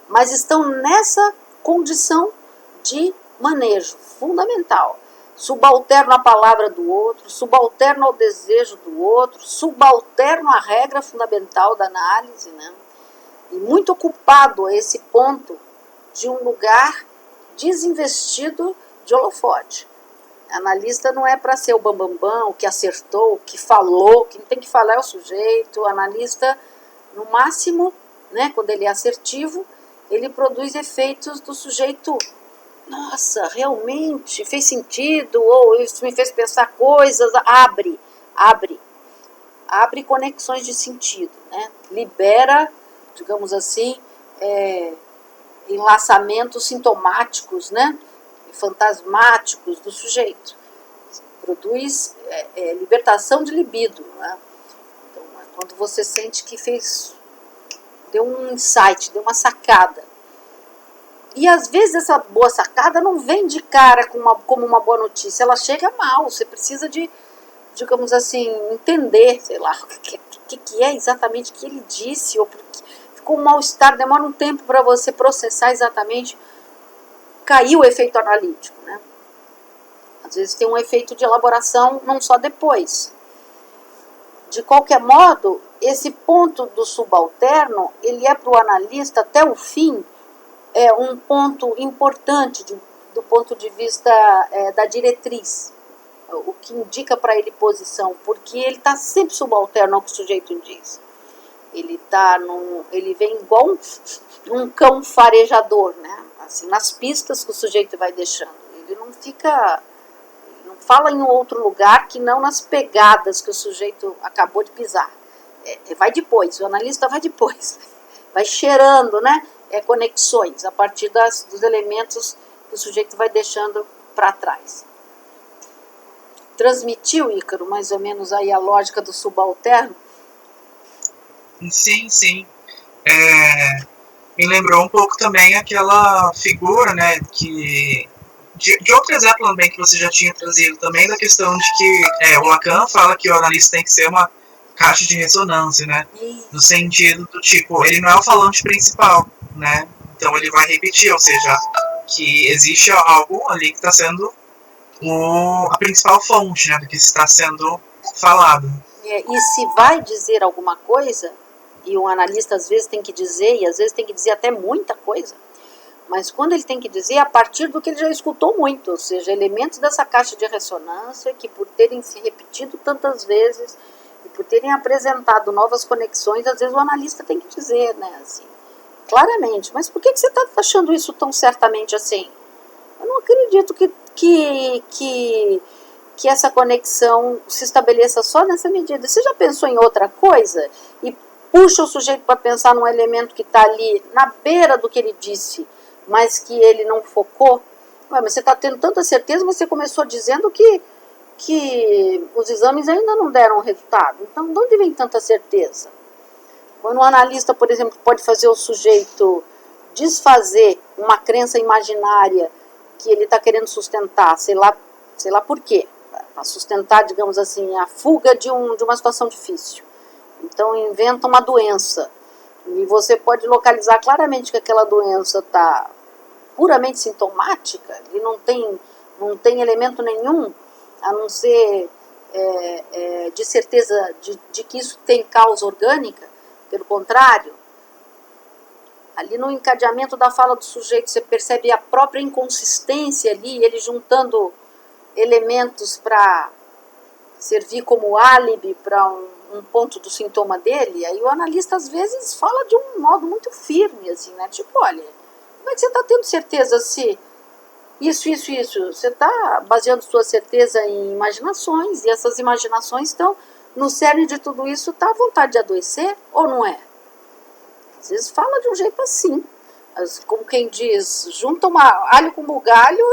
mas estão nessa condição de manejo fundamental, subalterno à palavra do outro, subalterno ao desejo do outro, subalterno à regra fundamental da análise, né? E muito ocupado a esse ponto de um lugar desinvestido de holofote. Analista não é para ser o bambambam, o que acertou, o que falou, quem tem que falar é o sujeito. O analista, no máximo, né, quando ele é assertivo, ele produz efeitos do sujeito, nossa, realmente fez sentido, ou isso me fez pensar coisas, abre conexões de sentido, né, libera, digamos assim, enlaçamentos sintomáticos, né, fantasmáticos do sujeito, produz libertação de libido, né? Então, é quando você sente que deu um insight, deu uma sacada. E às vezes essa boa sacada não vem de cara como uma boa notícia, ela chega mal, você precisa de, digamos assim, entender, sei lá, o que é exatamente o que ele disse, ou com mal-estar, demora um tempo para você processar exatamente, cair o efeito analítico, né? Às vezes tem um efeito de elaboração, não só depois. De qualquer modo, esse ponto do subalterno, ele é para o analista, até o fim, é um ponto importante do ponto de vista da diretriz, o que indica para ele posição, porque ele está sempre subalterno ao que o sujeito diz. Ele vem igual um cão farejador, né? Assim, nas pistas que o sujeito vai deixando. Ele não fala em outro lugar que não nas pegadas que o sujeito acabou de pisar. Vai depois, o analista vai depois, vai cheirando, né? Conexões a partir dos elementos que o sujeito vai deixando para trás. Transmitiu, Ícaro, mais ou menos aí a lógica do subalterno? Sim, sim. Me lembrou um pouco também aquela figura, né, de outro exemplo também que você já tinha trazido também, da questão de que o Lacan fala que o analista tem que ser uma caixa de ressonância, né, no sentido do tipo, ele não é o falante principal, né, então ele vai repetir, ou seja, que existe algo ali que está sendo a principal fonte, né, do que está sendo falado. E se vai dizer alguma coisa, e um analista às vezes tem que dizer, e às vezes tem que dizer até muita coisa, mas quando ele tem que dizer, é a partir do que ele já escutou muito, ou seja, elementos dessa caixa de ressonância que por terem se repetido tantas vezes e por terem apresentado novas conexões, às vezes o analista tem que dizer, né, assim, claramente, mas por que você está achando isso tão certamente assim? Eu não acredito que essa conexão se estabeleça só nessa medida. Você já pensou em outra coisa? E puxa o sujeito para pensar num elemento que está ali na beira do que ele disse, mas que ele não focou. Ué, mas você está tendo tanta certeza, mas você começou dizendo que os exames ainda não deram resultado. Então, de onde vem tanta certeza? Quando um analista, por exemplo, pode fazer o sujeito desfazer uma crença imaginária que ele está querendo sustentar, sei lá por quê, para sustentar, digamos assim, a fuga de uma situação difícil. Então, inventa uma doença, e você pode localizar claramente que aquela doença está puramente sintomática, e não tem elemento nenhum, a não ser de certeza de que isso tem causa orgânica. Pelo contrário, ali no encadeamento da fala do sujeito, você percebe a própria inconsistência ali, ele juntando elementos para servir como álibi para um ponto do sintoma dele. Aí o analista às vezes fala de um modo muito firme, assim, né? Tipo, olha, como é que você está tendo certeza se isso, você está baseando sua certeza em imaginações, e essas imaginações estão no cerne de tudo isso, está a vontade de adoecer ou não é? Às vezes fala de um jeito assim, como quem diz, junta alho com bugalho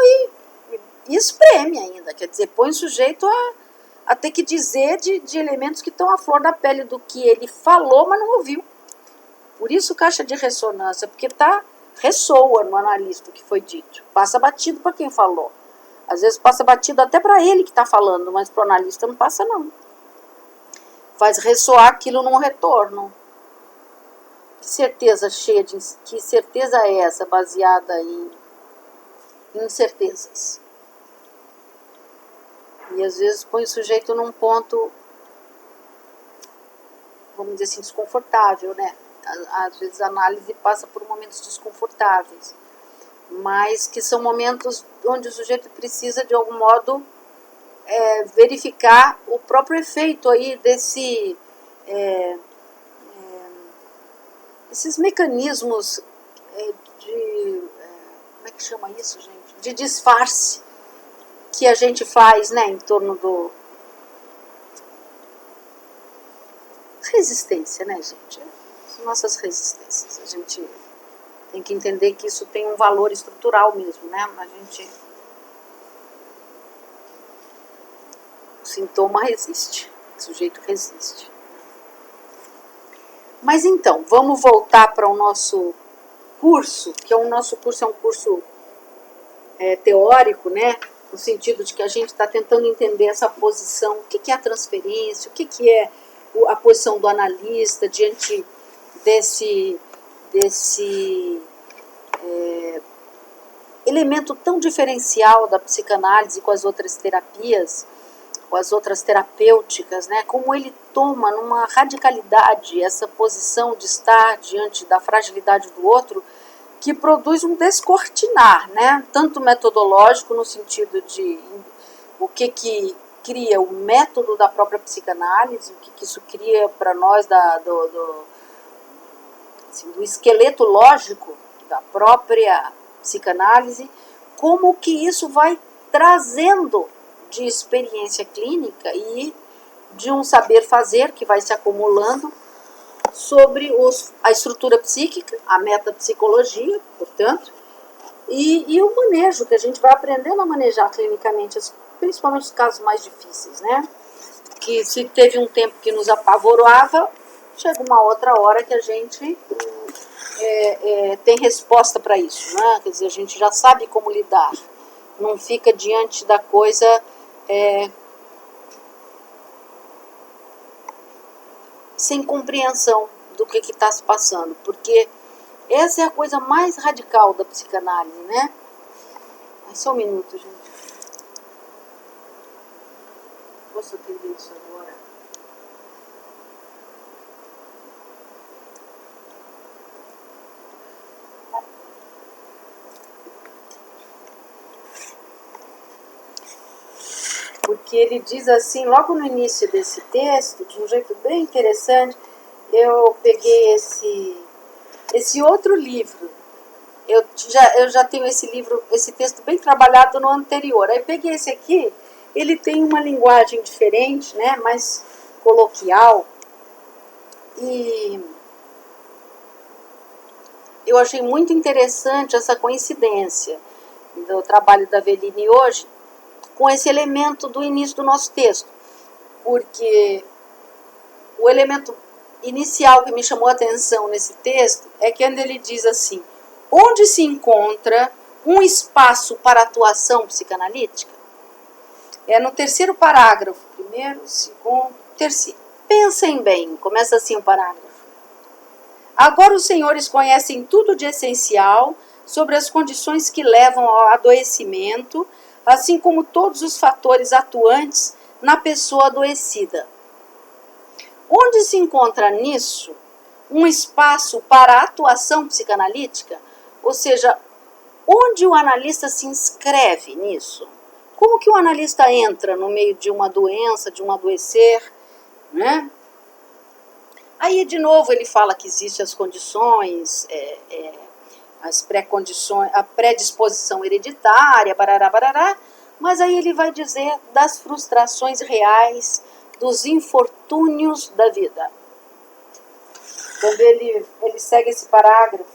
e espreme ainda, quer dizer, põe o sujeito a ter que dizer de elementos que estão à flor da pele do que ele falou, mas não ouviu. Por isso caixa de ressonância, porque ressoa no analista o que foi dito, passa batido para quem falou. Às vezes passa batido até para ele que está falando, mas para o analista não passa não. Faz ressoar aquilo num retorno. Que certeza é essa baseada em incertezas? E às vezes põe o sujeito num ponto, vamos dizer assim, desconfortável, né? Às vezes a análise passa por momentos desconfortáveis, mas que são momentos onde o sujeito precisa de algum modo verificar o próprio efeito aí esses mecanismos como é que chama isso, gente? De disfarce que a gente faz, né, em torno do resistência, né, gente? As nossas resistências. A gente tem que entender que isso tem um valor estrutural mesmo, né? O sintoma resiste, o sujeito resiste. Mas então, vamos voltar para o nosso curso, que o nosso curso é um curso teórico, né? No sentido de que a gente está tentando entender essa posição, o que é a transferência, o que é a posição do analista diante desse elemento tão diferencial da psicanálise com as outras terapias, com as outras terapêuticas, né? Como ele toma numa radicalidade essa posição de estar diante da fragilidade do outro, que produz um descortinar, né? Tanto metodológico, no sentido de o que cria o método da própria psicanálise, o que isso cria para nós do esqueleto lógico da própria psicanálise, como que isso vai trazendo de experiência clínica e de um saber fazer que vai se acumulando sobre a estrutura psíquica, a metapsicologia, portanto, e o manejo, que a gente vai aprendendo a manejar clinicamente, principalmente os casos mais difíceis, né? Que se teve um tempo que nos apavorava, chega uma outra hora que a gente tem resposta para isso, né? Quer dizer, a gente já sabe como lidar, não fica diante da coisa sem compreensão do que está se passando, porque essa é a coisa mais radical da psicanálise, né? Mas só um minuto, gente. Posso atender isso agora? Porque ele diz assim, logo no início desse texto, de um jeito bem interessante, eu peguei esse outro livro. Eu já tenho esse livro, esse texto bem trabalhado no anterior. Aí peguei esse aqui, ele tem uma linguagem diferente, né, mais coloquial. E eu achei muito interessante essa coincidência do trabalho da Aveline hoje com esse elemento do início do nosso texto. Porque o elemento inicial que me chamou a atenção nesse texto é que quando ele diz assim, onde se encontra um espaço para atuação psicanalítica? É no terceiro parágrafo, primeiro, segundo, terceiro. Pensem bem, começa assim o parágrafo. Agora os senhores conhecem tudo de essencial sobre as condições que levam ao adoecimento, assim como todos os fatores atuantes na pessoa adoecida. Onde se encontra nisso um espaço para a atuação psicanalítica? Ou seja, onde o analista se inscreve nisso? Como que o analista entra no meio de uma doença, de um adoecer, né? Aí, de novo, ele fala que existem as condições, as pré-condições, a predisposição hereditária, barará, barará, mas aí ele vai dizer das frustrações reais, dos infortúnios da vida. Quando ele segue esse parágrafo,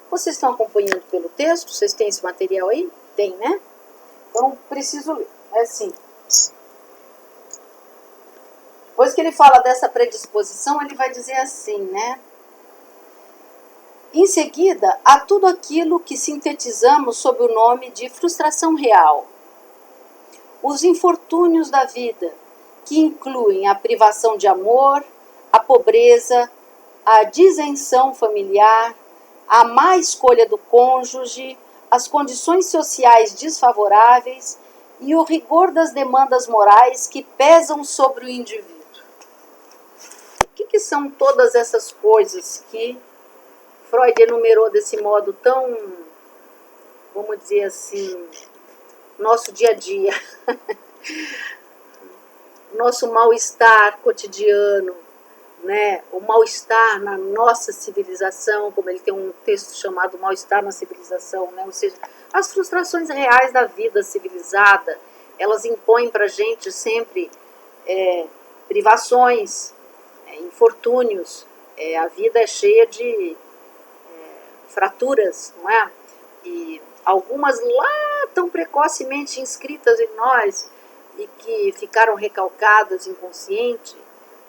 vocês estão acompanhando pelo texto? Vocês têm esse material aí? Tem, né? Então, preciso ler. É assim. Depois que ele fala dessa predisposição, ele vai dizer assim, né? Em seguida, há tudo aquilo que sintetizamos sob o nome de frustração real. Os infortúnios da vida, que incluem a privação de amor, a pobreza, a disenção familiar, a má escolha do cônjuge, as condições sociais desfavoráveis e o rigor das demandas morais que pesam sobre o indivíduo. O que são todas essas coisas que Freud enumerou desse modo tão, vamos dizer assim, nosso dia a dia, nosso mal-estar cotidiano, né? O mal-estar na nossa civilização, como ele tem um texto chamado Mal-estar na Civilização, né? Ou seja, as frustrações reais da vida civilizada, elas impõem para a gente sempre privações, infortúnios, a vida é cheia de fraturas, não é? E algumas lá tão precocemente inscritas em nós e que ficaram recalcadas inconsciente,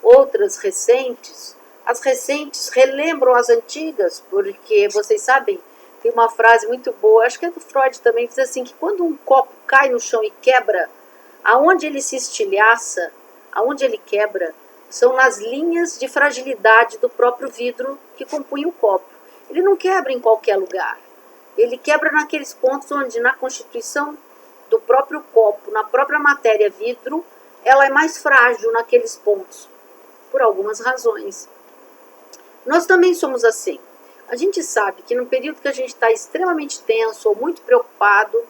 outras recentes. As recentes relembram as antigas, porque vocês sabem, tem uma frase muito boa, acho que é do Freud também, que diz assim, que quando um copo cai no chão e quebra, aonde ele se estilhaça, aonde ele quebra, são nas linhas de fragilidade do próprio vidro que compunha o copo. ele não quebra em qualquer lugar. Ele quebra naqueles pontos onde, na constituição do próprio copo, na própria matéria vidro, ela é mais frágil naqueles pontos, por algumas razões. Nós também somos assim. A gente sabe que no período que a gente está extremamente tenso ou muito preocupado,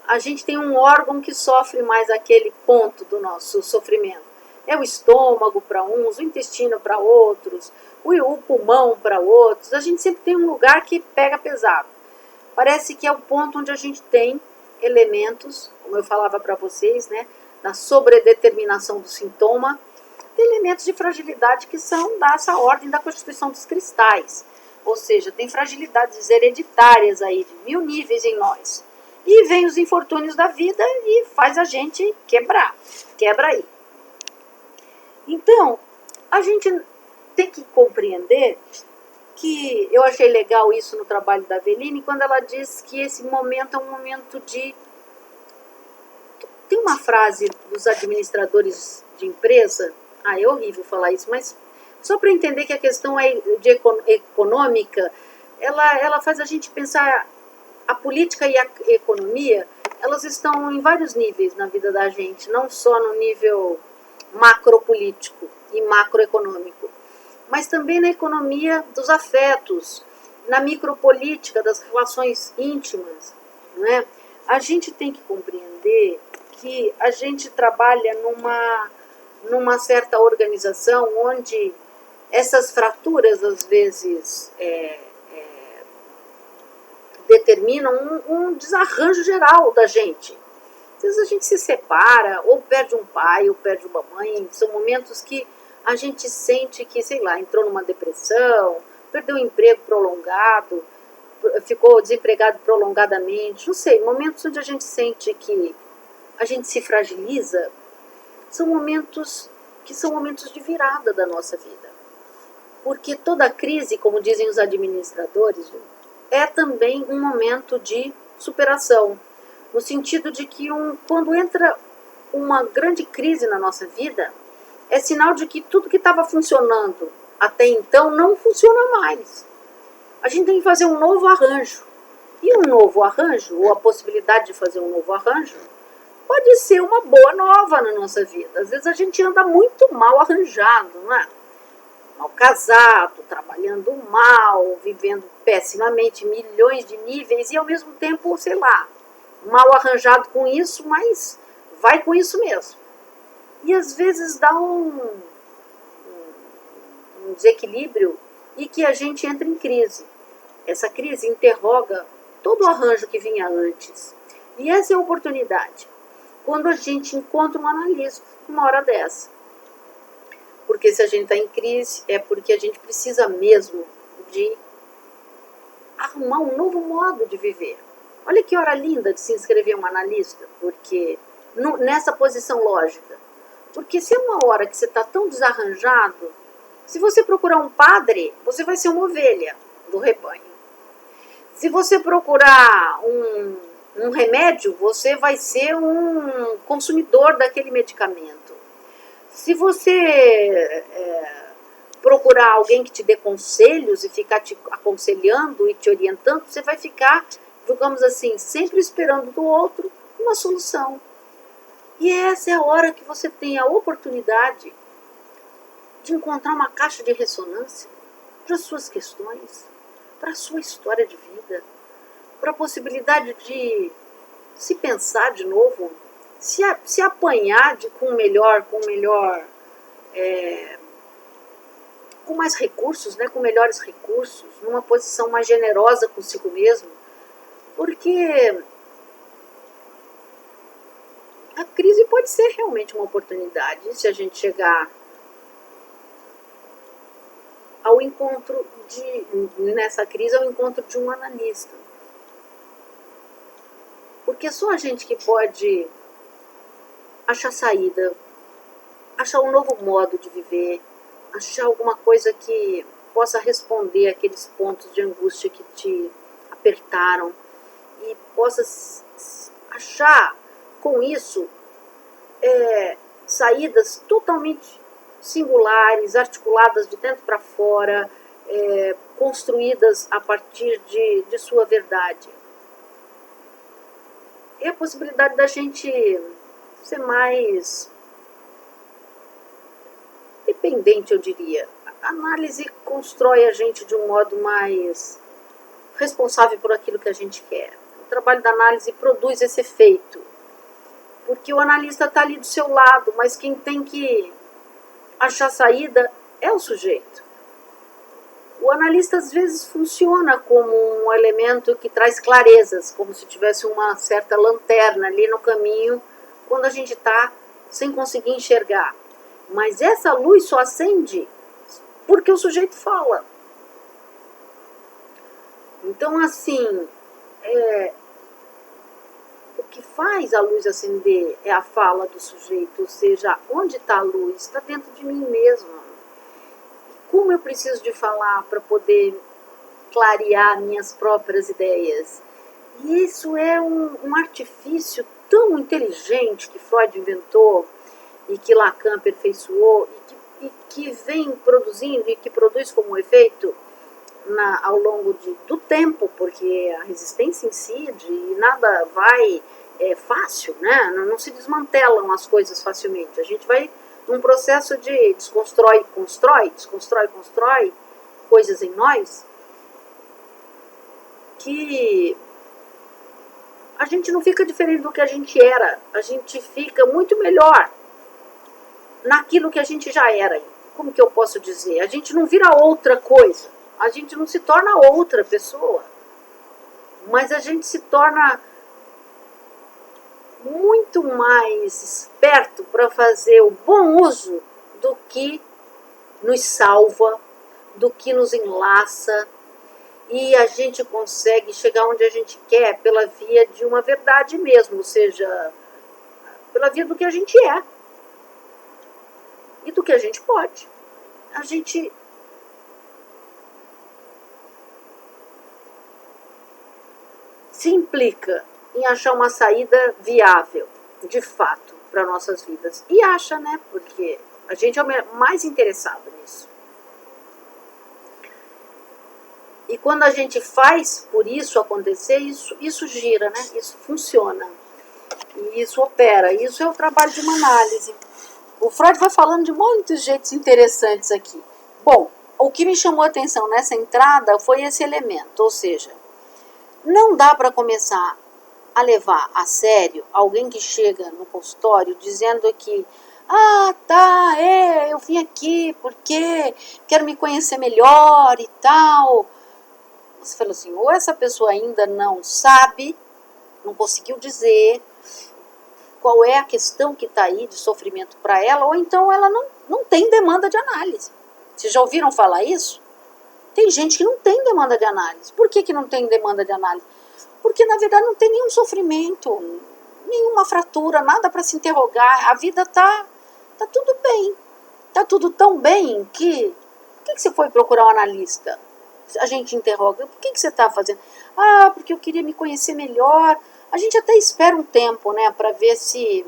a gente tem um órgão que sofre mais aquele ponto do nosso sofrimento. É o estômago para uns, o intestino para outros, o pulmão para outros. A gente sempre tem um lugar que pega pesado. Parece que é o ponto onde a gente tem elementos, como eu falava para vocês, né, na sobredeterminação do sintoma, elementos de fragilidade que são dessa ordem da constituição dos cristais. Ou seja, tem fragilidades hereditárias aí, de 1000 níveis em nós. E vem os infortúnios da vida e faz a gente quebrar. Quebra aí. Então, a gente tem que compreender que eu achei legal isso no trabalho da Aveline, quando ela diz que esse momento é um momento de... Tem uma frase dos administradores de empresa, é horrível falar isso, mas só para entender que a questão é econômica, ela faz a gente pensar, a política e a economia, elas estão em vários níveis na vida da gente, não só no nível macropolítico e macroeconômico, mas também na economia dos afetos, na micropolítica das relações íntimas, não é? A gente tem que compreender que a gente trabalha numa certa organização onde essas fraturas, às vezes, determinam um desarranjo geral da gente. Às vezes a gente se separa, ou perde um pai, ou perde uma mãe. São momentos que a gente sente que, sei lá, entrou numa depressão, perdeu um emprego prolongado, ficou desempregado prolongadamente. Não sei, momentos onde a gente sente que a gente se fragiliza, são momentos que são momentos de virada da nossa vida. Porque toda crise, como dizem os administradores, é também um momento de superação. No sentido de que quando entra uma grande crise na nossa vida, é sinal de que tudo que estava funcionando até então não funciona mais. A gente tem que fazer um novo arranjo. E um novo arranjo, ou a possibilidade de fazer um novo arranjo, pode ser uma boa nova na nossa vida. Às vezes a gente anda muito mal arranjado, não é? Mal casado, trabalhando mal, vivendo pessimamente, milhões de níveis, e ao mesmo tempo, sei lá, mal arranjado com isso, mas vai com isso mesmo. E às vezes dá um desequilíbrio e que a gente entra em crise. Essa crise interroga todo o arranjo que vinha antes. E essa é a oportunidade. Quando a gente encontra um analista, uma hora dessa. Porque se a gente está em crise, é porque a gente precisa mesmo de arrumar um novo modo de viver. Olha que hora linda de se inscrever um analista, porque nessa posição lógica. Porque se é uma hora que você está tão desarranjado, se você procurar um padre, você vai ser uma ovelha do rebanho. Se você procurar um remédio, você vai ser um consumidor daquele medicamento. Se você procurar alguém que te dê conselhos e ficar te aconselhando e te orientando, você vai ficar, digamos assim, sempre esperando do outro uma solução. E essa é a hora que você tem a oportunidade de encontrar uma caixa de ressonância para as suas questões, para a sua história de vida, para a possibilidade de se pensar de novo, se apanhar com mais recursos, né, com melhores recursos, numa posição mais generosa consigo mesmo, porque a crise pode ser realmente uma oportunidade se a gente chegar ao encontro nessa crise, ao encontro de um analista. Porque é só a gente que pode achar saída, achar um novo modo de viver, achar alguma coisa que possa responder aqueles pontos de angústia que te apertaram e possa achar com isso saídas totalmente singulares, articuladas de dentro para fora, construídas a partir de sua verdade. E a possibilidade da gente ser mais dependente, eu diria. A análise constrói a gente de um modo mais responsável por aquilo que a gente quer. O trabalho da análise produz esse efeito, porque o analista está ali do seu lado, mas quem tem que achar saída é o sujeito. O analista às vezes funciona como um elemento que traz clarezas, como se tivesse uma certa lanterna ali no caminho, quando a gente está sem conseguir enxergar. Mas essa luz só acende porque o sujeito fala. Então, assim, o que faz a luz acender é a fala do sujeito, ou seja, onde está a luz? Está dentro de mim mesmo. Como eu preciso de falar para poder clarear minhas próprias ideias? E isso é um artifício tão inteligente que Freud inventou e que Lacan aperfeiçoou e que vem produzindo e que produz como efeito ao longo do tempo, porque a resistência incide e nada vai fácil, né? Não se desmantelam as coisas facilmente. A gente vai num processo de desconstrói, constrói, desconstrói, constrói coisas em nós que a gente não fica diferente do que a gente era, a gente fica muito melhor naquilo que a gente já era. Como que eu posso dizer? A gente não vira outra coisa, a gente não se torna outra pessoa, mas a gente se torna muito mais esperto para fazer o bom uso do que nos salva, do que nos enlaça, e a gente consegue chegar onde a gente quer pela via de uma verdade mesmo, ou seja, pela via do que a gente é e do que a gente pode. A gente se implica em achar uma saída viável, de fato, para nossas vidas. E acha, né? Porque a gente é o mais interessado nisso. E quando a gente faz por isso acontecer, isso gira, né? Isso funciona. E isso opera. Isso é o trabalho de uma análise. O Freud vai falando de muitos jeitos interessantes aqui. Bom, o que me chamou a atenção nessa entrada foi esse elemento, ou seja, não dá para começar a levar a sério alguém que chega no consultório dizendo que eu vim aqui porque quero me conhecer melhor e tal. Você falou assim, ou essa pessoa ainda não sabe, não conseguiu dizer qual é a questão que está aí de sofrimento para ela, ou então ela não tem demanda de análise. Vocês já ouviram falar isso? Tem gente que não tem demanda de análise. Por que não tem demanda de análise? Porque, na verdade, não tem nenhum sofrimento, nenhuma fratura, nada para se interrogar. A vida tá tudo bem. Tá tudo tão bem que... Por que você foi procurar um analista? A gente interroga. Por que você está fazendo? Porque eu queria me conhecer melhor. A gente até espera um tempo, né, para ver se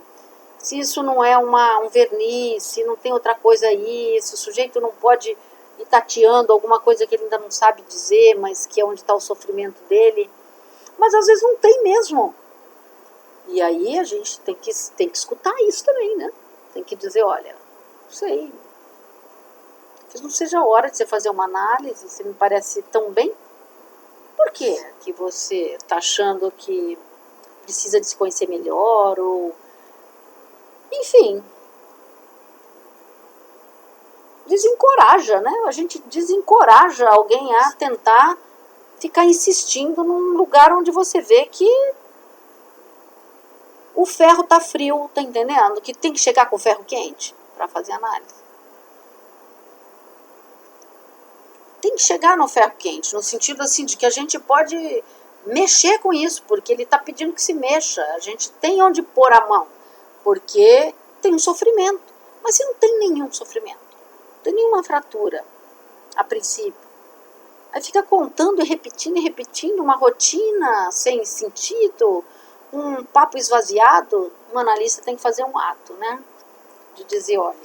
isso não é um verniz, se não tem outra coisa aí, se o sujeito não pode ir tateando alguma coisa que ele ainda não sabe dizer, mas que é onde está o sofrimento dele. Mas às vezes não tem mesmo. E aí a gente tem que escutar isso também, né? Tem que dizer, olha, não sei, talvez não seja a hora de você fazer uma análise, você me parece tão bem. Por que que você está achando que precisa de se conhecer melhor? Ou... Enfim, desencoraja, né? A gente desencoraja alguém a tentar ficar insistindo num lugar onde você vê que o ferro tá frio, tá entendendo? Que tem que chegar com o ferro quente para fazer análise. Tem que chegar no ferro quente, no sentido assim de que a gente pode mexer com isso, porque ele tá pedindo que se mexa. A gente tem onde pôr a mão, porque tem um sofrimento. Mas se não tem nenhum sofrimento, não tem nenhuma fratura, a princípio, aí fica contando e repetindo uma rotina sem sentido, um papo esvaziado. Um analista tem que fazer um ato, né? De dizer, olha,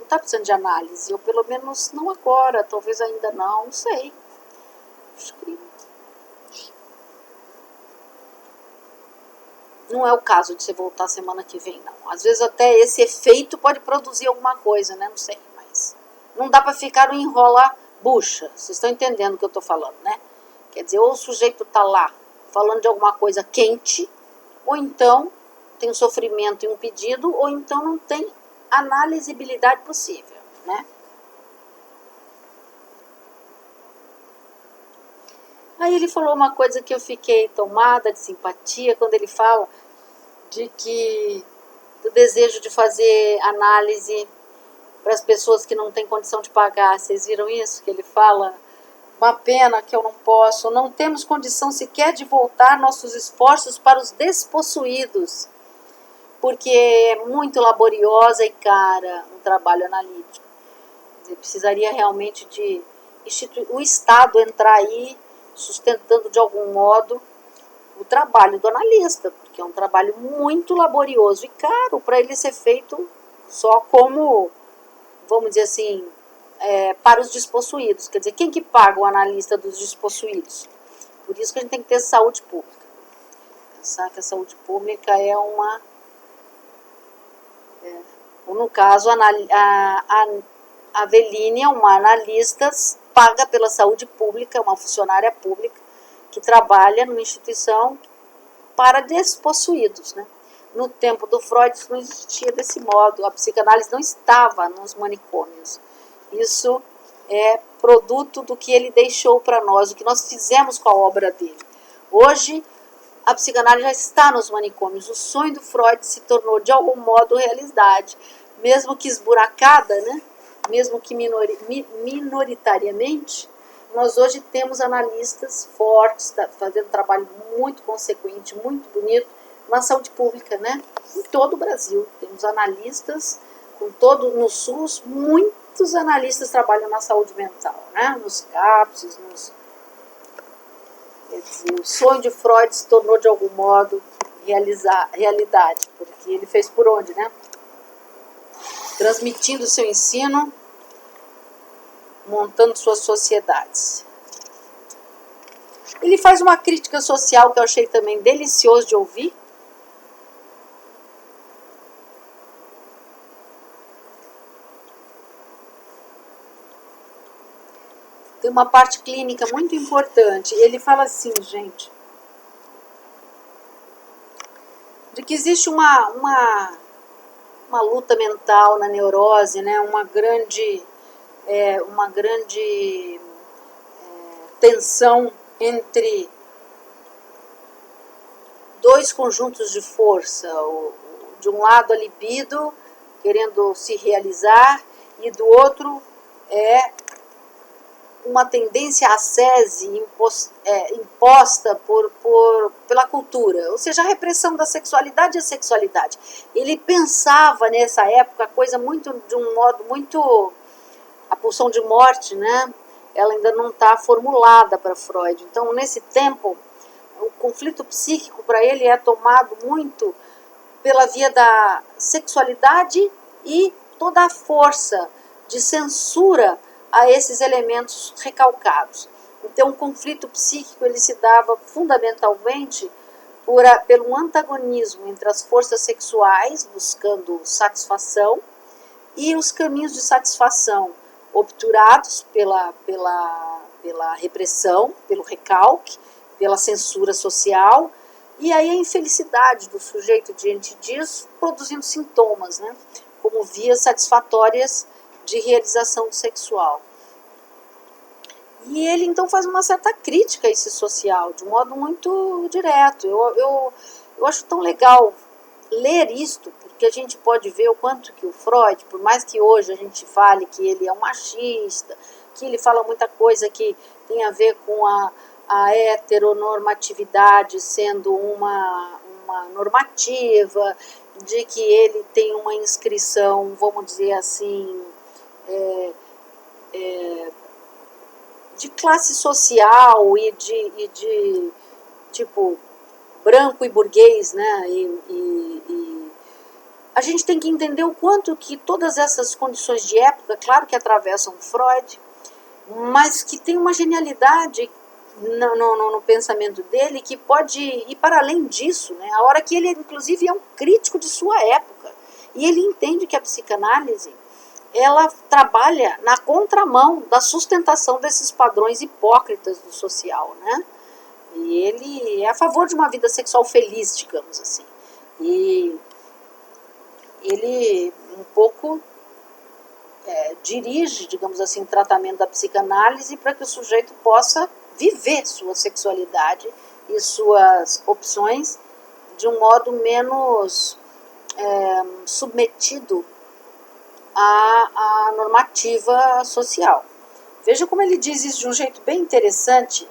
está precisando de análise, ou pelo menos não agora, talvez ainda não sei. Acho que não é o caso de você voltar semana que vem, não. Às vezes até esse efeito pode produzir alguma coisa, né? Não sei, mas não dá para ficar no enrola bucha. Vocês estão entendendo o que eu estou falando, né? Quer dizer, ou o sujeito está lá falando de alguma coisa quente, ou então tem um sofrimento e um pedido, ou então não tem analisibilidade possível, né? Aí ele falou uma coisa que eu fiquei tomada de simpatia, quando ele fala do desejo de fazer análise para as pessoas que não têm condição de pagar. Vocês viram isso que ele fala? Uma pena que eu não posso, não temos condição sequer de voltar nossos esforços para os despossuídos, porque é muito laboriosa e cara um trabalho analítico. Precisaria realmente de o Estado entrar aí, sustentando de algum modo o trabalho do analista, porque é um trabalho muito laborioso e caro para ele ser feito só como, vamos dizer assim, para os despossuídos. Quer dizer, quem que paga o analista dos despossuídos? Por isso que a gente tem que ter saúde pública. Pensar que a saúde pública é uma... ou no caso, a Aveline é uma analista paga pela saúde pública, uma funcionária pública que trabalha numa instituição para despossuídos, né? No tempo do Freud isso não existia desse modo, a psicanálise não estava nos manicômios. Isso é produto do que ele deixou para nós, o que nós fizemos com a obra dele. Hoje, a psicanálise já está nos manicômios. O sonho do Freud se tornou, de algum modo, realidade. Mesmo que esburacada, né? Mesmo que minoritariamente, nós hoje temos analistas fortes, fazendo um trabalho muito consequente, muito bonito, na saúde pública, né? Em todo o Brasil. Temos analistas, no SUS, muitos analistas trabalham na saúde mental, né? Nos CAPS, o sonho de Freud se tornou, de algum modo, realidade, porque ele fez por onde, né? Transmitindo seu ensino, montando suas sociedades. Ele faz uma crítica social que eu achei também delicioso de ouvir. Tem uma parte clínica muito importante. Ele fala assim, gente, de que existe uma luta mental na neurose, né? Uma grande tensão entre dois conjuntos de força. De um lado a libido, querendo se realizar, e do outro uma tendência à ascese imposta pela cultura, ou seja, a repressão da sexualidade e a sexualidade. Ele pensava nessa época coisa muito, de um modo muito... A pulsão de morte, né? Ela ainda não está formulada para Freud. Então, nesse tempo, o conflito psíquico para ele é tomado muito pela via da sexualidade e toda a força de censura a esses elementos recalcados. Então, o conflito psíquico ele se dava fundamentalmente pelo antagonismo entre as forças sexuais, buscando satisfação, e os caminhos de satisfação, obturados pela repressão, pelo recalque, pela censura social, e aí a infelicidade do sujeito diante disso, produzindo sintomas, né, como vias satisfatórias de realização sexual. E ele então faz uma certa crítica a esse social, de um modo muito direto. Eu acho tão legal ler isto, porque a gente pode ver o quanto que o Freud, por mais que hoje a gente fale que ele é um machista, que ele fala muita coisa que tem a ver com a heteronormatividade sendo uma normativa, de que ele tem uma inscrição, vamos dizer assim, de classe social e de tipo branco e burguês, né? a gente tem que entender o quanto que todas essas condições de época, claro que atravessam Freud, mas que tem uma genialidade no pensamento dele que pode ir para além disso, né? A hora que ele, inclusive, é um crítico de sua época. E ele entende que a psicanálise, ela trabalha na contramão da sustentação desses padrões hipócritas do social, né? E ele é a favor de uma vida sexual feliz, digamos assim. E ele um pouco dirige, digamos assim, o tratamento da psicanálise para que o sujeito possa viver sua sexualidade e suas opções de um modo menos submetido à normativa social. Veja como ele diz isso de um jeito bem interessante.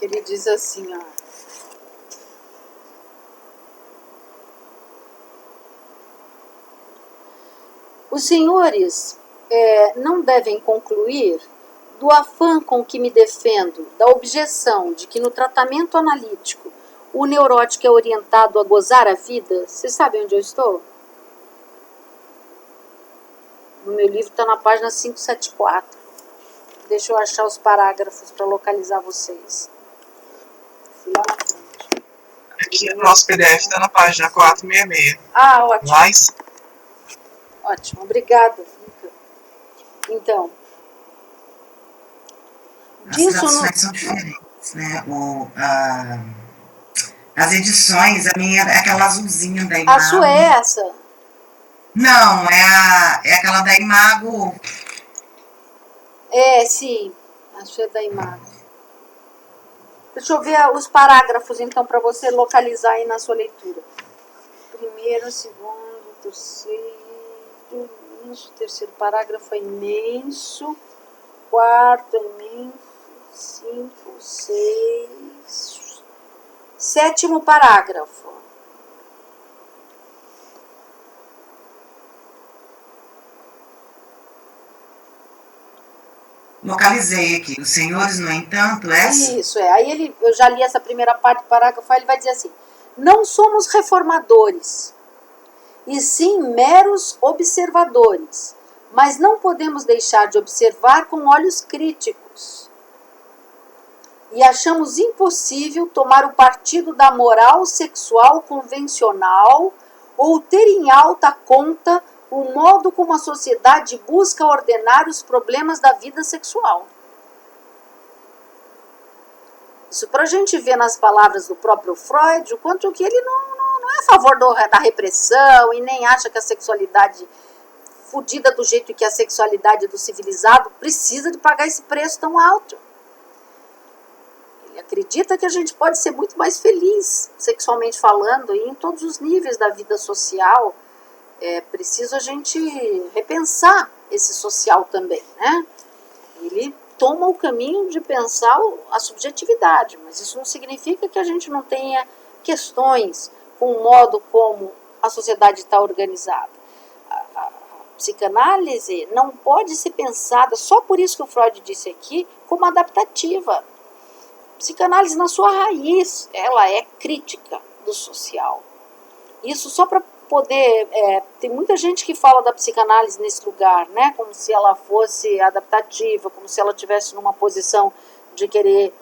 Ele diz assim, ó. Os senhores não devem concluir do afã com que me defendo da objeção de que no tratamento analítico o neurótico é orientado a gozar a vida. Vocês sabem onde eu estou? No meu livro está na página 574. Deixa eu achar os parágrafos para localizar vocês. Lá na frente. Aqui o nosso PDF está na página 466. Ah, ótimo. Mas... Ótimo, obrigada. Então, as traduções são diferentes, né? As edições, a minha é aquela azulzinha da Imago. A sua é essa? Não, é aquela da Imago. Sim, a sua é da Imago. Deixa eu ver os parágrafos, então, para você localizar aí na sua leitura. Primeiro, segundo, terceiro, imenso. Terceiro parágrafo é imenso. Quarto é imenso. 5, 6. Sétimo parágrafo. Localizei aqui. Os senhores, no entanto, essa... Isso, Aí eu já li essa primeira parte do parágrafo, ele vai dizer assim: não somos reformadores, e sim meros observadores, mas não podemos deixar de observar com olhos críticos. E achamos impossível tomar o partido da moral sexual convencional ou ter em alta conta o modo como a sociedade busca ordenar os problemas da vida sexual. Isso para a gente ver nas palavras do próprio Freud, o quanto que ele não é a favor da repressão e nem acha que a sexualidade fodida do jeito que a sexualidade do civilizado precisa de pagar esse preço tão alto. Ele acredita que a gente pode ser muito mais feliz, sexualmente falando, e em todos os níveis da vida social. É preciso a gente repensar esse social também, né? Ele toma o caminho de pensar a subjetividade, mas isso não significa que a gente não tenha questões com o modo como a sociedade está organizada. A psicanálise não pode ser pensada, só por isso que o Freud disse aqui, como adaptativa. A psicanálise, na sua raiz, ela é crítica do social. Isso só para poder... tem muita gente que fala da psicanálise nesse lugar, né? Como se ela fosse adaptativa, como se ela estivesse numa posição de querer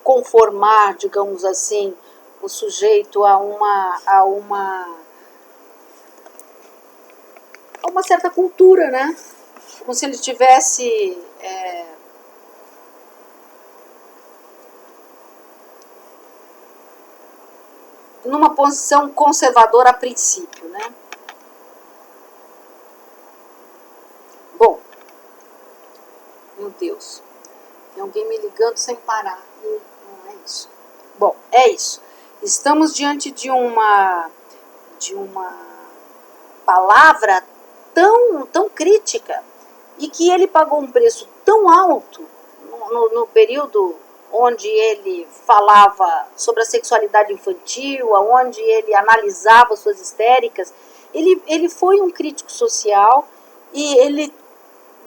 conformar, digamos assim, o sujeito a uma certa cultura, né? Como se ele tivesse... numa posição conservadora a princípio, né? Bom, meu Deus, tem alguém me ligando sem parar, e não é isso. Bom, é isso. Estamos diante de uma palavra tão crítica e que ele pagou um preço tão alto no período onde ele falava sobre a sexualidade infantil, onde ele analisava suas histéricas. Ele foi um crítico social e ele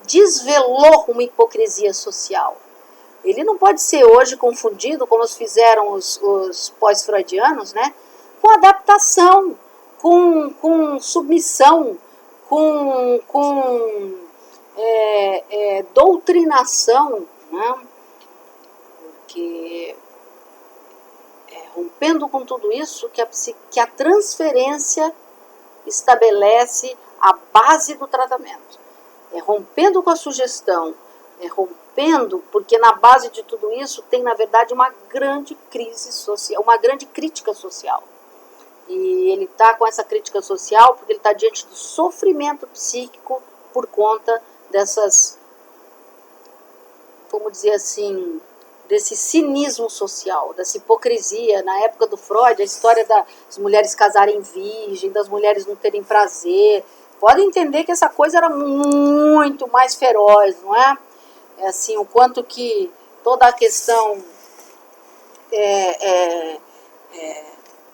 desvelou uma hipocrisia social. Ele não pode ser hoje confundido, como fizeram os pós-freudianos, né, com adaptação, com submissão, com doutrinação, né, porque rompendo com tudo isso que a transferência estabelece a base do tratamento. Rompendo com a sugestão, rompendo, porque na base de tudo isso tem, na verdade, uma grande crise social, uma grande crítica social. E ele está com essa crítica social porque ele está diante do sofrimento psíquico por conta dessas, vamos dizer assim, desse cinismo social, dessa hipocrisia. Na época do Freud, a história das mulheres casarem virgem, das mulheres não terem prazer. Pode entender que essa coisa era muito mais feroz, não é? É assim, o quanto que toda a questão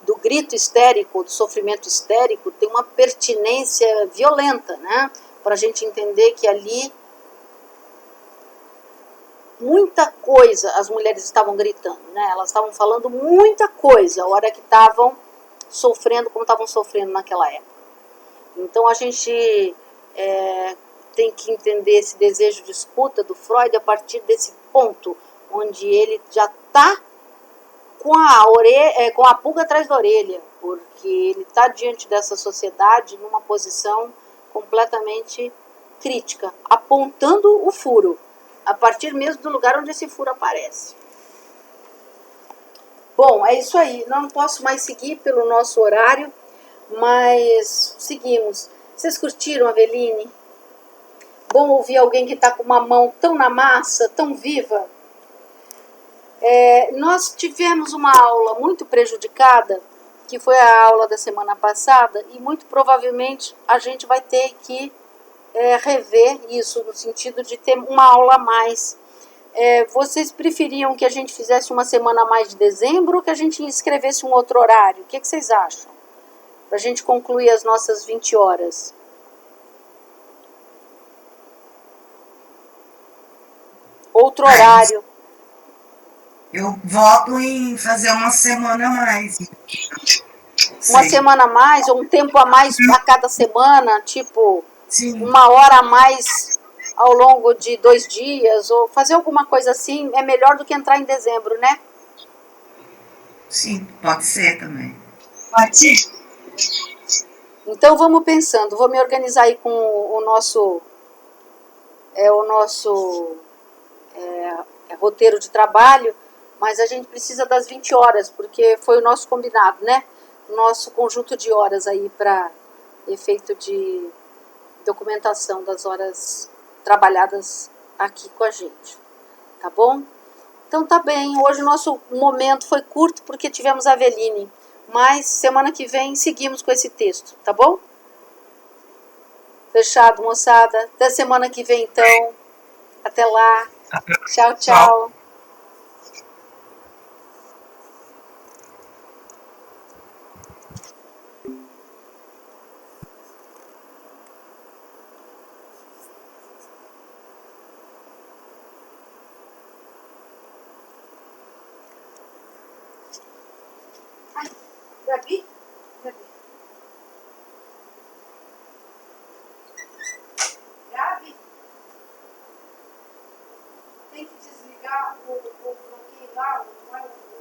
do grito histérico, do sofrimento histérico, tem uma pertinência violenta, né? Para a gente entender que ali muita coisa as mulheres estavam gritando, né? Elas estavam falando muita coisa a hora que estavam sofrendo como estavam sofrendo naquela época. Então a gente tem que entender esse desejo de escuta do Freud a partir desse ponto, onde ele já está com a pulga atrás da orelha, porque ele está diante dessa sociedade numa posição completamente crítica, apontando o furo, a partir mesmo do lugar onde esse furo aparece. Bom, é isso aí, não posso mais seguir pelo nosso horário, mas seguimos. Vocês curtiram, Aveline? Bom ouvir alguém que está com uma mão tão na massa, tão viva. Nós tivemos uma aula muito prejudicada, que foi a aula da semana passada, e muito provavelmente a gente vai ter que rever isso, no sentido de ter uma aula a mais. Vocês preferiam que a gente fizesse uma semana a mais de dezembro ou que a gente escrevesse um outro horário? O que vocês acham? Para a gente concluir as nossas 20 horas. Outro horário. Eu voto em fazer uma semana a mais. Uma semana a mais, ou um tempo a mais a cada semana, tipo, Sim. Uma hora a mais ao longo de 2 dias, ou fazer alguma coisa assim, é melhor do que entrar em dezembro, né? Sim, pode ser também. Pode ser. Então vamos pensando, vou me organizar aí com o nosso roteiro de trabalho, mas a gente precisa das 20 horas, porque foi o nosso combinado, né? Nosso conjunto de horas aí para efeito de documentação das horas trabalhadas aqui com a gente, tá bom? Então tá bem, hoje o nosso momento foi curto porque tivemos a Aveline, mas semana que vem seguimos com esse texto, tá bom? Fechado, moçada. Até semana que vem, então. Até lá. Tchau, tchau. Ai, Gabi? Gabi? Tem que desligar o bloqueio lá, não é o